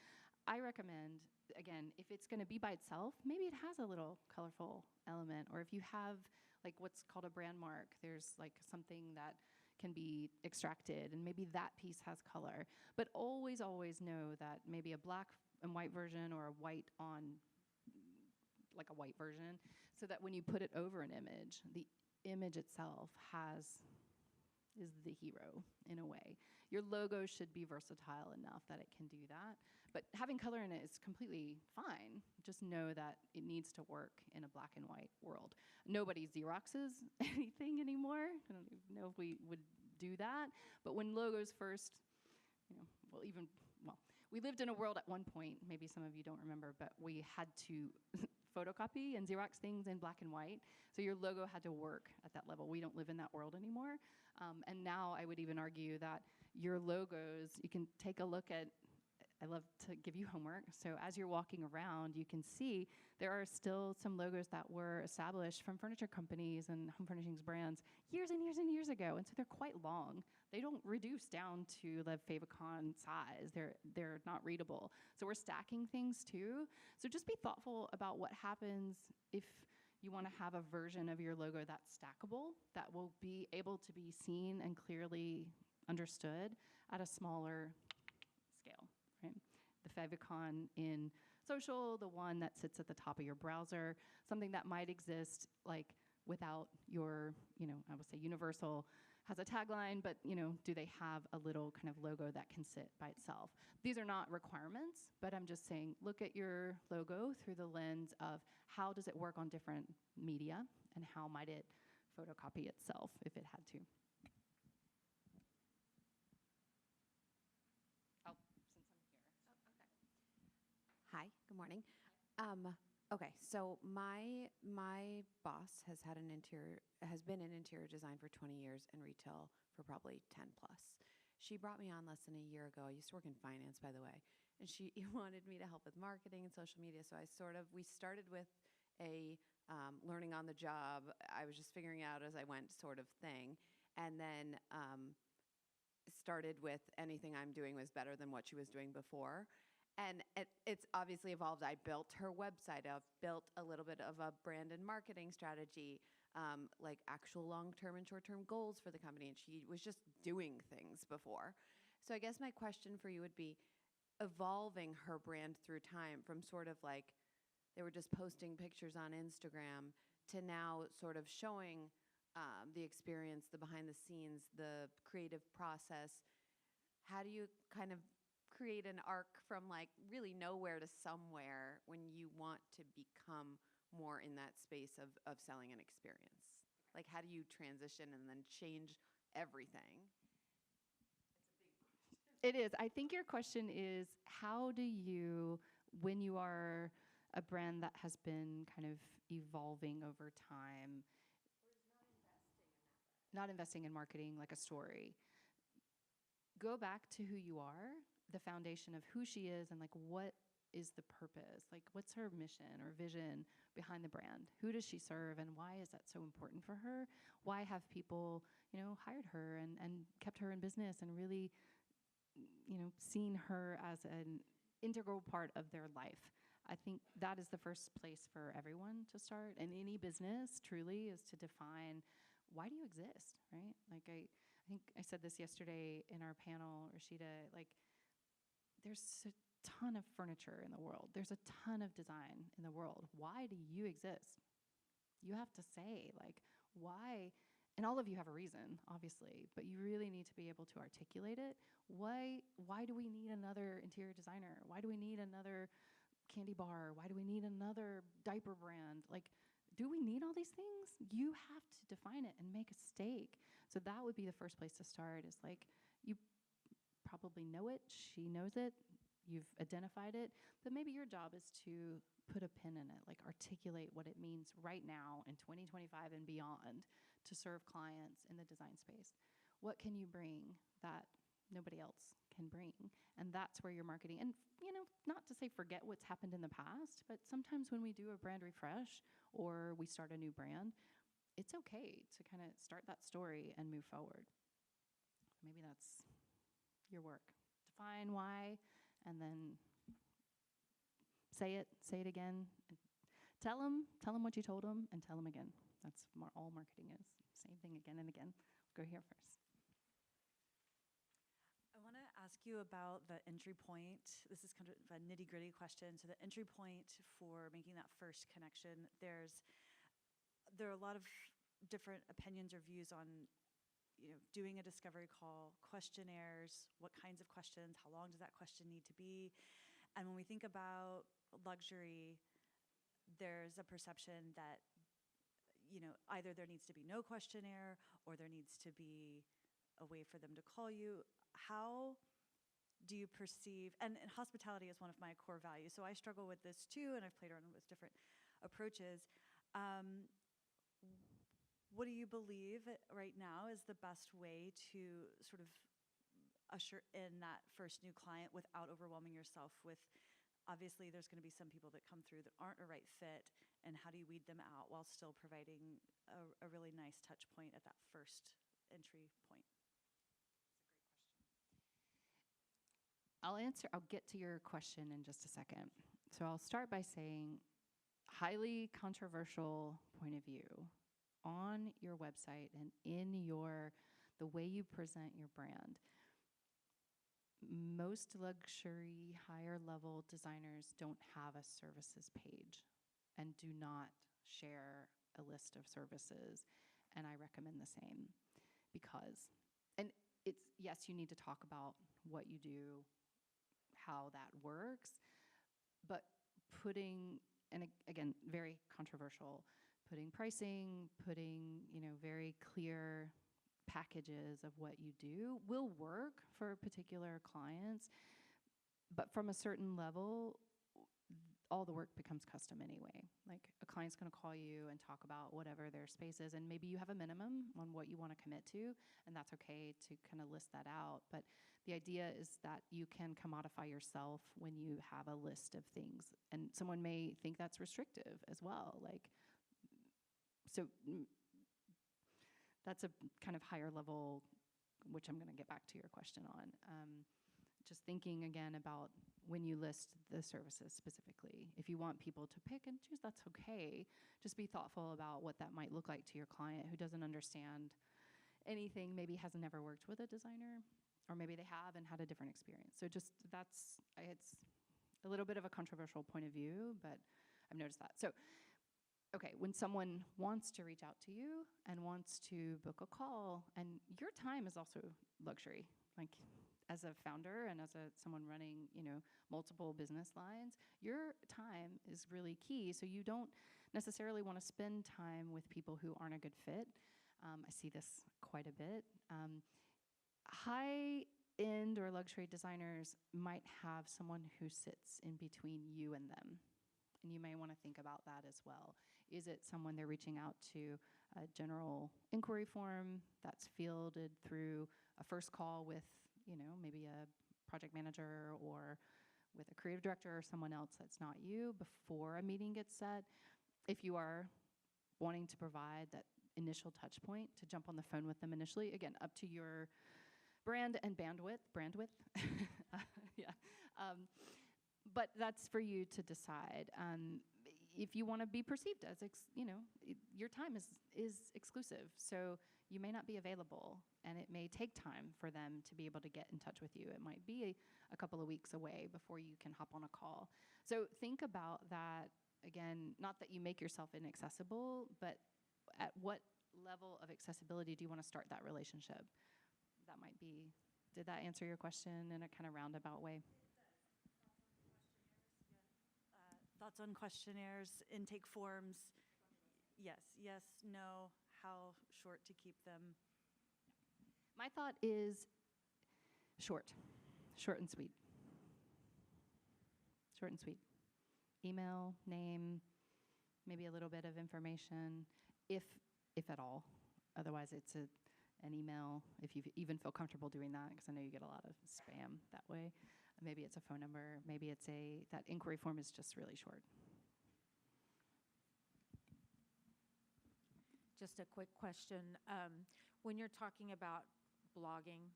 I recommend, again, if it's going to be by itself, maybe it has a little colorful element, or if you have like what's called a brand mark, there's like something that can be extracted, and maybe that piece has color. But always, always know that maybe a black and white version or a white on like a white version, so that when you put it over an image, the image itself is the hero in a way. Your logo should be versatile enough that it can do that. But having color in it is completely fine. Just know that it needs to work in a black and white world. Nobody Xeroxes anything anymore. I don't even know if we would do that. But when logos first, you know, we lived in a world at one point, maybe some of you don't remember, but we had to photocopy and Xerox things in black and white. So your logo had to work at that level. We don't live in that world anymore. And now I would even argue that your logos, you can take a look at, I love to give you homework. So as you're walking around, you can see there are still some logos that were established from furniture companies and home furnishings brands years and years and years ago. And so they're quite long. They don't reduce down to the favicon size. They're not readable. So we're stacking things too. So just be thoughtful about what happens if you want to have a version of your logo that's stackable, that will be able to be seen and clearly understood at a smaller scale, right? The favicon in social, the one that sits at the top of your browser, something that might exist like without your, you know, I would say universal has a tagline, but, you know, do they have a little kind of logo that can sit by itself? These are not requirements, but I'm just saying, look at your logo through the lens of how does it work on different media and how might it photocopy itself if it had to. Oh, since I'm here. Okay. Hi, good morning. Okay, so my boss has been in interior design for 20 years and retail for probably 10 plus. She brought me on less than a year ago. I used to work in finance, by the way, and she wanted me to help with marketing and social media. So we started with a learning on the job. I was just figuring out as I went sort of thing, and then started with anything I'm doing was better than what she was doing before. And it's obviously evolved. I built her website. I've built a little bit of a brand and marketing strategy, like actual long-term and short-term goals for the company. And she was just doing things before. So I guess my question for you would be evolving her brand through time from sort of like they were just posting pictures on Instagram to now sort of showing the experience, the behind the scenes, the creative process. How do you kind of create an arc from like really nowhere to somewhere when you want to become more in that space of selling an experience? Like how do you transition and then change everything? It is. I think your question is how do you, when you are a brand that has been kind of evolving over time, not investing in marketing like a story, go back to who you are, the foundation of who she is, and like what is the purpose? Like what's her mission or vision behind the brand? Who does she serve, and why is that so important for her? Why have people, you know, hired her and kept her in business and really, you know, seen her as an integral part of their life? I think that is the first place for everyone to start, and any business truly is to define, why do you exist, right? Like I think I said this yesterday in our panel, Rashida, like there's a ton of furniture in the world. There's a ton of design in the world. Why do you exist? You have to say, like, why? And all of you have a reason, obviously, but you really need to be able to articulate it. Why do we need another interior designer? Why do we need another candy bar? Why do we need another diaper brand? Like, do we need all these things? You have to define it and make a stake. So that would be the first place to start, is like, you probably know it, she knows it, you've identified it, but maybe your job is to put a pin in it, like articulate what it means right now in 2025 and beyond to serve clients in the design space. What can you bring that nobody else can bring? And that's where your marketing, and not to say forget what's happened in the past, but sometimes when we do a brand refresh or we start a new brand, it's okay to kind of start that story and move forward. Maybe that's your work. Define why, and then say it again. Tell them what you told them, and tell them again. That's all marketing is. Same thing again and again. Go here first. I want to ask you about the entry point. This is kind of a nitty-gritty question. So the entry point for making that first connection, there are a lot of different opinions or views on doing a discovery call, questionnaires, what kinds of questions, how long does that question need to be? And when we think about luxury, there's a perception that either there needs to be no questionnaire or there needs to be a way for them to call you. How do you perceive, and hospitality is one of my core values, so I struggle with this too, and I've played around with different approaches. What do you believe right now is the best way to sort of usher in that first new client without overwhelming yourself with, obviously there's going to be some people that come through that aren't a right fit, and how do you weed them out while still providing a really nice touch point at that first entry point? I'll get to your question in just a second. So I'll start by saying, highly controversial point of view on your website and in the way you present your brand. Most luxury, higher level designers don't have a services page and do not share a list of services. And I recommend the same because, and it's, yes, you need to talk about what you do, how that works, but putting, and again, very controversial, putting pricing, putting, very clear packages of what you do will work for particular clients, but from a certain level, all the work becomes custom anyway. Like a client's going to call you and talk about whatever their space is, and maybe you have a minimum on what you want to commit to, and that's okay to kind of list that out. But the idea is that you can commodify yourself when you have a list of things, and someone may think that's restrictive as well. Like, so that's a kind of higher level, which I'm going to get back to your question on. Just thinking again about when you list the services specifically. If you want people to pick and choose, that's okay. Just be thoughtful about what that might look like to your client who doesn't understand anything, maybe has never worked with a designer, or maybe they have and had a different experience. So just it's a little bit of a controversial point of view, but I've noticed that. So, okay, when someone wants to reach out to you and wants to book a call, and your time is also luxury, like as a founder and as someone running, multiple business lines, your time is really key. So you don't necessarily want to spend time with people who aren't a good fit. I see this quite a bit. High-end or luxury designers might have someone who sits in between you and them. And you may want to think about that as well. Is it someone they're reaching out to, a general inquiry form that's fielded through a first call with, maybe a project manager or with a creative director or someone else that's not you before a meeting gets set? If you are wanting to provide that initial touch point to jump on the phone with them initially, again, up to your brand and bandwidth. Yeah. But that's for you to decide. If you want to be perceived as, your time is exclusive. So you may not be available, and it may take time for them to be able to get in touch with you. It might be a couple of weeks away before you can hop on a call. So think about that, again, not that you make yourself inaccessible, but at what level of accessibility do you want to start that relationship? That might be, did that answer your question in a kind of roundabout way? Thoughts on questionnaires, intake forms? Yes, yes, no, how short to keep them? My thought is short, short and sweet. Short and sweet. Email, name, maybe a little bit of information, if at all. Otherwise, it's an email, if you even feel comfortable doing that, because I know you get a lot of spam that way. Maybe it's a phone number. Maybe it's that inquiry form is just really short. Just a quick question. When you're talking about blogging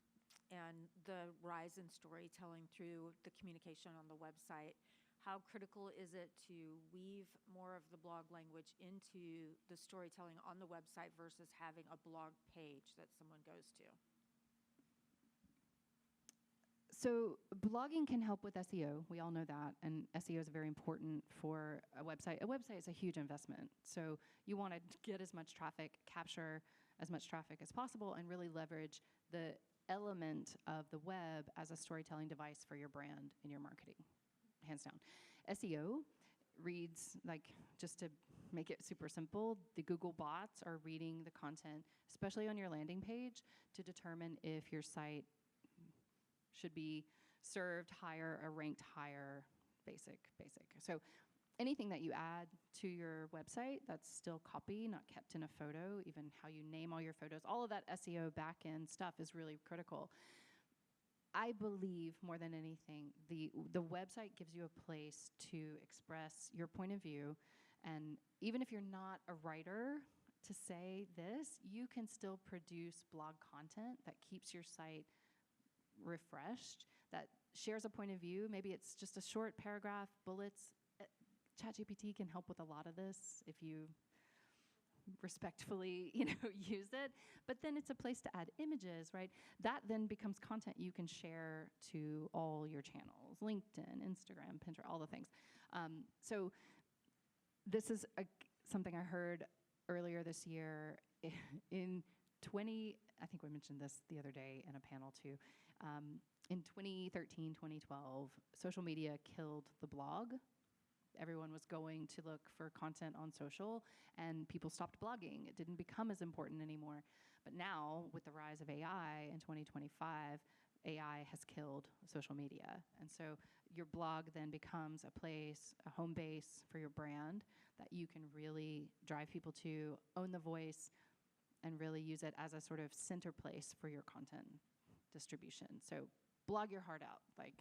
and the rise in storytelling through the communication on the website, how critical is it to weave more of the blog language into the storytelling on the website versus having a blog page that someone goes to? So blogging can help with SEO. We all know that, and SEO is very important for a website. A website is a huge investment, so you want to get as much traffic, capture as much traffic as possible, and really leverage the element of the web as a storytelling device for your brand and your marketing, hands down. SEO reads, like, just to make it super simple, the Google bots are reading the content, especially on your landing page, to determine if your site should be served higher or ranked higher, basic. So anything that you add to your website that's still copy, not kept in a photo, even how you name all your photos, all of that SEO back-end stuff is really critical. I believe more than anything, the website gives you a place to express your point of view, and even if you're not a writer to say this, you can still produce blog content that keeps your site refreshed, that shares a point of view. Maybe it's just a short paragraph, bullets. ChatGPT can help with a lot of this if you respectfully, use it. But then it's a place to add images, right? That then becomes content you can share to all your channels, LinkedIn, Instagram, Pinterest, all the things. So this is something I heard earlier this year in I think we mentioned this the other day in a panel too. In 2013, 2012, social media killed the blog. Everyone was going to look for content on social, and people stopped blogging. It didn't become as important anymore. But now, with the rise of AI in 2025, AI has killed social media. And so your blog then becomes a place, a home base for your brand that you can really drive people to, own the voice, and really use it as a sort of center place for your content distribution. So blog your heart out, like,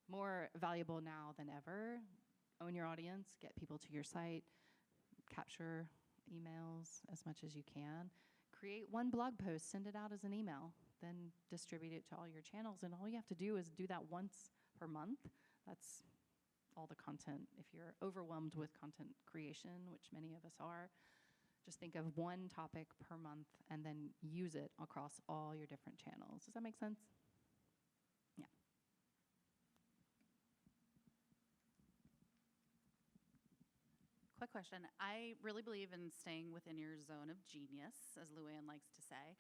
more valuable now than ever. Own your audience, get people to your site, capture emails as much as you can. Create one blog post, send it out as an email, then distribute it to all your channels. And all you have to do is do that once per month. That's all the content. If you're overwhelmed with content creation, which many of us are, just think of one topic per month and then use it across all your different channels. Does that make sense? Yeah. Quick question. I really believe in staying within your zone of genius, as Luann likes to say.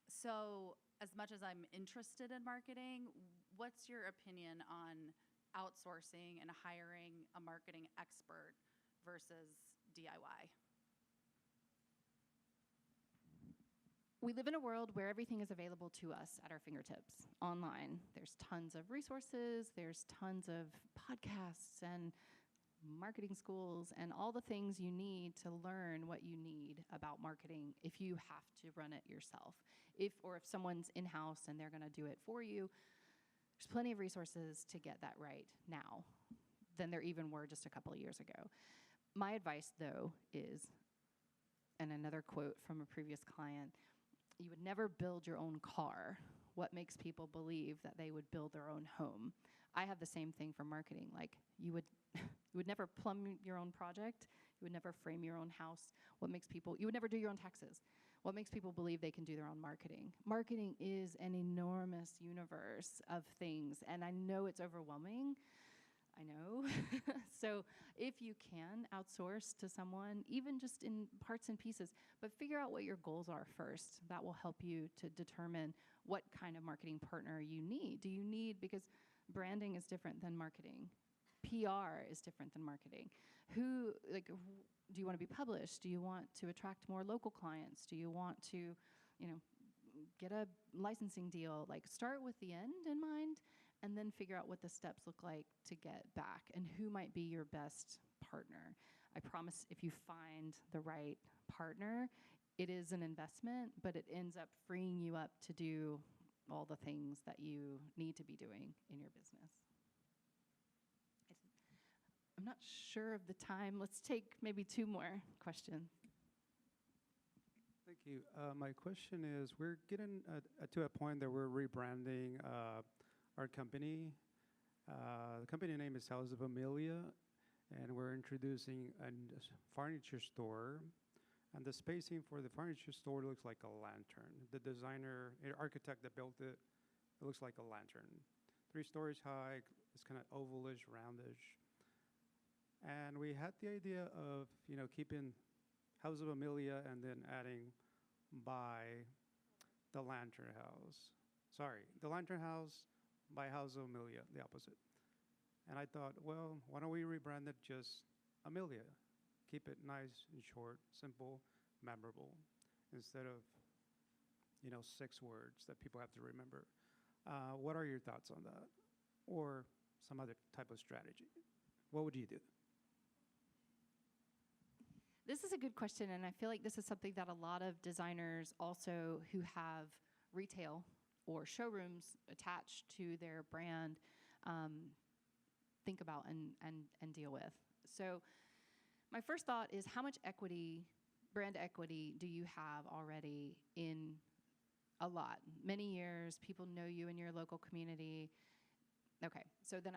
So as much as I'm interested in marketing, what's your opinion on outsourcing and hiring a marketing expert versus DIY? We live in a world where everything is available to us at our fingertips online. There's tons of resources, there's tons of podcasts and marketing schools and all the things you need to learn what you need about marketing if you have to run it yourself. If someone's in-house and they're gonna do it for you, there's plenty of resources to get that right now than there even were just a couple of years ago. My advice, though, is, and another quote from a previous client, you would never build your own car. What makes people believe that they would build their own home? I have the same thing for marketing. Like, you would never plumb your own project. You would never frame your own house. You would never do your own taxes. What makes people believe they can do their own marketing? Marketing is an enormous universe of things, and I know it's overwhelming. I know. So if you can outsource to someone, even just in parts and pieces, but figure out what your goals are first. That will help you to determine what kind of marketing partner you need. Because branding is different than marketing. PR is different than marketing. Who, like, do you want to be published? Do you want to attract more local clients? Do you want to, you know, get a licensing deal? Like, start with the end in mind and then figure out what the steps look like to get back and who might be your best partner. I promise if you find the right partner, it is an investment, but it ends up freeing you up to do all the things that you need to be doing in your business. I'm not sure of the time. Let's take maybe 2 more questions. Thank you. My question is, we're getting to a point that we're rebranding our company. The company name is House of Amelia, and we're introducing a furniture store. And the spacing for the furniture store looks like a lantern. The designer, architect that built it, it looks like a lantern. 3 stories high, it's kind of ovalish, roundish. And we had the idea of, keeping House of Amelia and then adding by the Lantern House. Sorry, the Lantern House by House of Amelia, the opposite. And I thought, well, why don't we rebrand it just Amelia? Keep it nice and short, simple, memorable, instead of, 6 words that people have to remember. What are your thoughts on that? Or some other type of strategy? What would you do? This is a good question, and I feel like this is something that a lot of designers also who have retail or showrooms attached to their brand think about and deal with. So my first thought is, how much equity, brand equity, do you have already in a lot? Many years, people know you in your local community. Okay, so then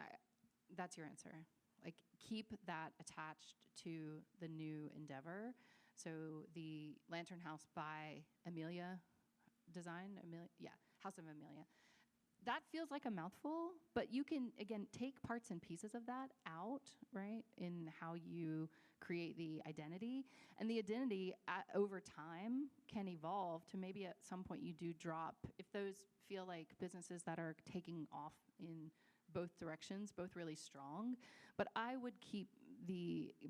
that's your answer. Like, keep that attached to the new endeavor. So the Lantern House by Amelia design, House of Amelia. That feels like a mouthful, but you can, again, take parts and pieces of that out, right, in how you create the identity. And the identity over time can evolve to maybe at some point you do drop. If those feel like businesses that are taking off in both directions, both really strong. But I would keep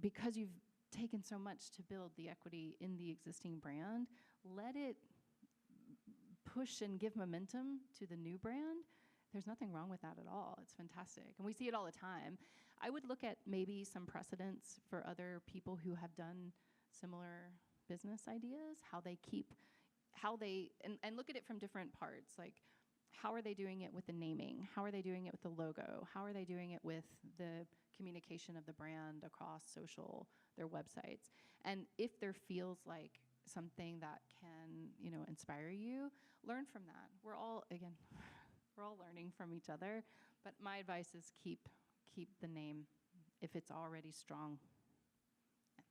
because you've taken so much to build the equity in the existing brand, let it push and give momentum to the new brand. There's nothing wrong with that at all. It's fantastic. And we see it all the time. I would look at maybe some precedents for other people who have done similar business ideas, and look at it from different parts. Like, how are they doing it with the naming? How are they doing it with the logo? How are they doing it with the communication of the brand across social, their websites? And if there feels like something that can, inspire you, learn from that. We're all learning from each other. But my advice is keep the name if it's already strong. Yeah.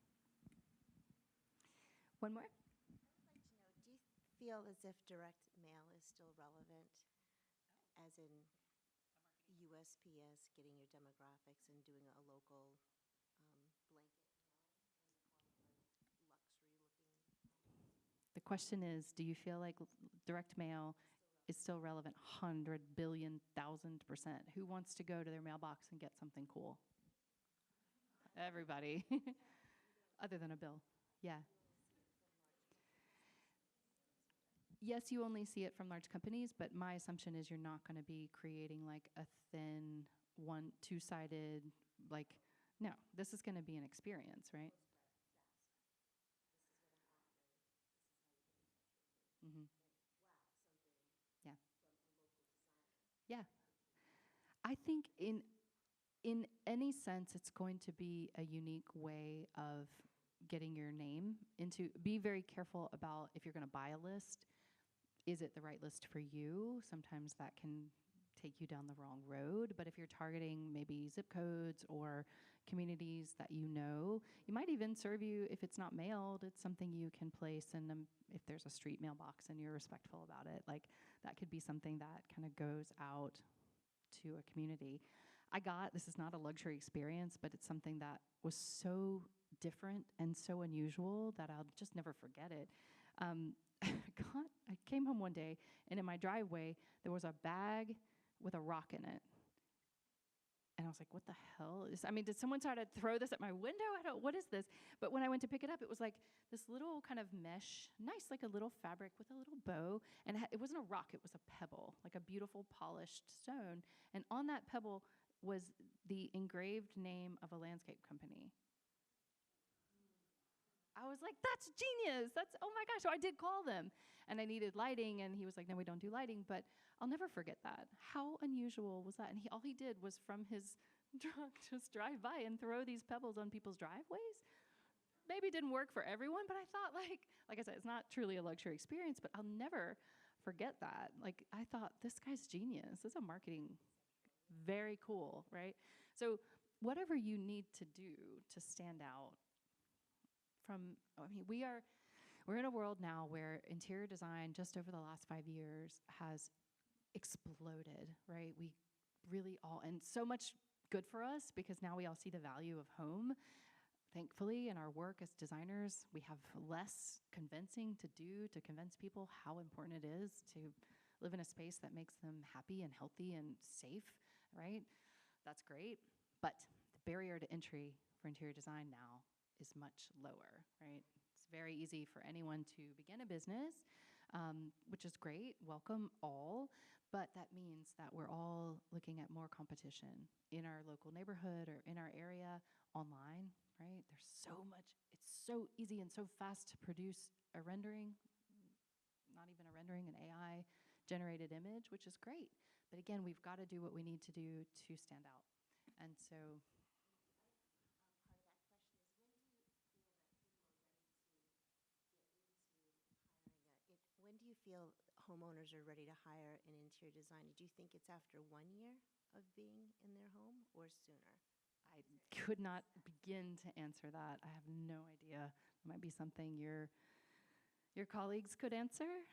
One more? I would like to know, do you feel as if direct mail is still relevant, as in USPS, getting your demographics and doing a local blanket mailing in the form of a luxury-looking? The question is, do you feel like direct mail is still relevant? 100 billion, 1,000%. Who wants to go to their mailbox and get something cool? Everybody. Other than a bill. Yeah. Yes, you only see it from large companies, but my assumption is you're not going to be creating like a thin, two-sided, no, this is going to be an experience, right? Mm-hmm. Yeah. Yeah. I think in any sense, it's going to be a unique way of getting your name into. Be very careful about if you're going to buy a list. Is it the right list for you? Sometimes that can take you down the wrong road. But if you're targeting maybe zip codes or communities that you might even serve you, if it's not mailed, it's something you can place in if there's a street mailbox and you're respectful about it. Like, that could be something that kind of goes out to a community. This is not a luxury experience, but it's something that was so different and so unusual that I'll just never forget it. I came home one day, and in my driveway, there was a bag with a rock in it. And I was like, what the hell is, I mean, did someone try to throw this at my window? What is this? But when I went to pick it up, it was like this little kind of mesh, nice, like a little fabric with a little bow. And it wasn't a rock, it was a pebble, like a beautiful polished stone. And on that pebble was the engraved name of a landscape company. I was like, that's genius. Oh my gosh. So I did call them, and I needed lighting, and he was like, no, we don't do lighting, but I'll never forget that. How unusual was that? And all he did was from his truck just drive by and throw these pebbles on people's driveways. Maybe it didn't work for everyone, but I thought like I said, it's not truly a luxury experience, but I'll never forget that. Like, I thought, this guy's genius. This is a marketing, very cool, right? So whatever you need to do to stand out we're in a world now where interior design just over the last 5 years has exploded, right? We really all, and so much good for us because now we all see the value of home. Thankfully, in our work as designers, we have less convincing to do to convince people how important it is to live in a space that makes them happy and healthy and safe, right? That's great. But the barrier to entry for interior design now is much lower, right? It's very easy for anyone to begin a business, which is great. Welcome all. But that means that we're all looking at more competition in our local neighborhood or in our area online, right? There's so much, it's so easy and so fast to produce a rendering, not even a rendering, an AI generated image, which is great. But again, we've got to do what we need to do to stand out. And so When do you feel homeowners are ready to hire an interior designer? Do you think it's after 1 year of being in their home or sooner? I could not begin to answer that. I have no idea. It might be something your colleagues could answer,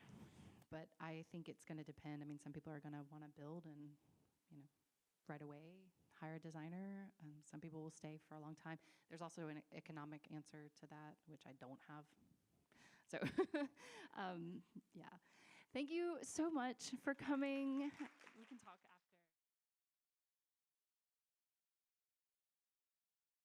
but I think it's going to depend. I mean, some people are going to want to build and, right away hire a designer. Some people will stay for a long time. There's also an economic answer to that, which I don't have. So, yeah. Thank you so much for coming.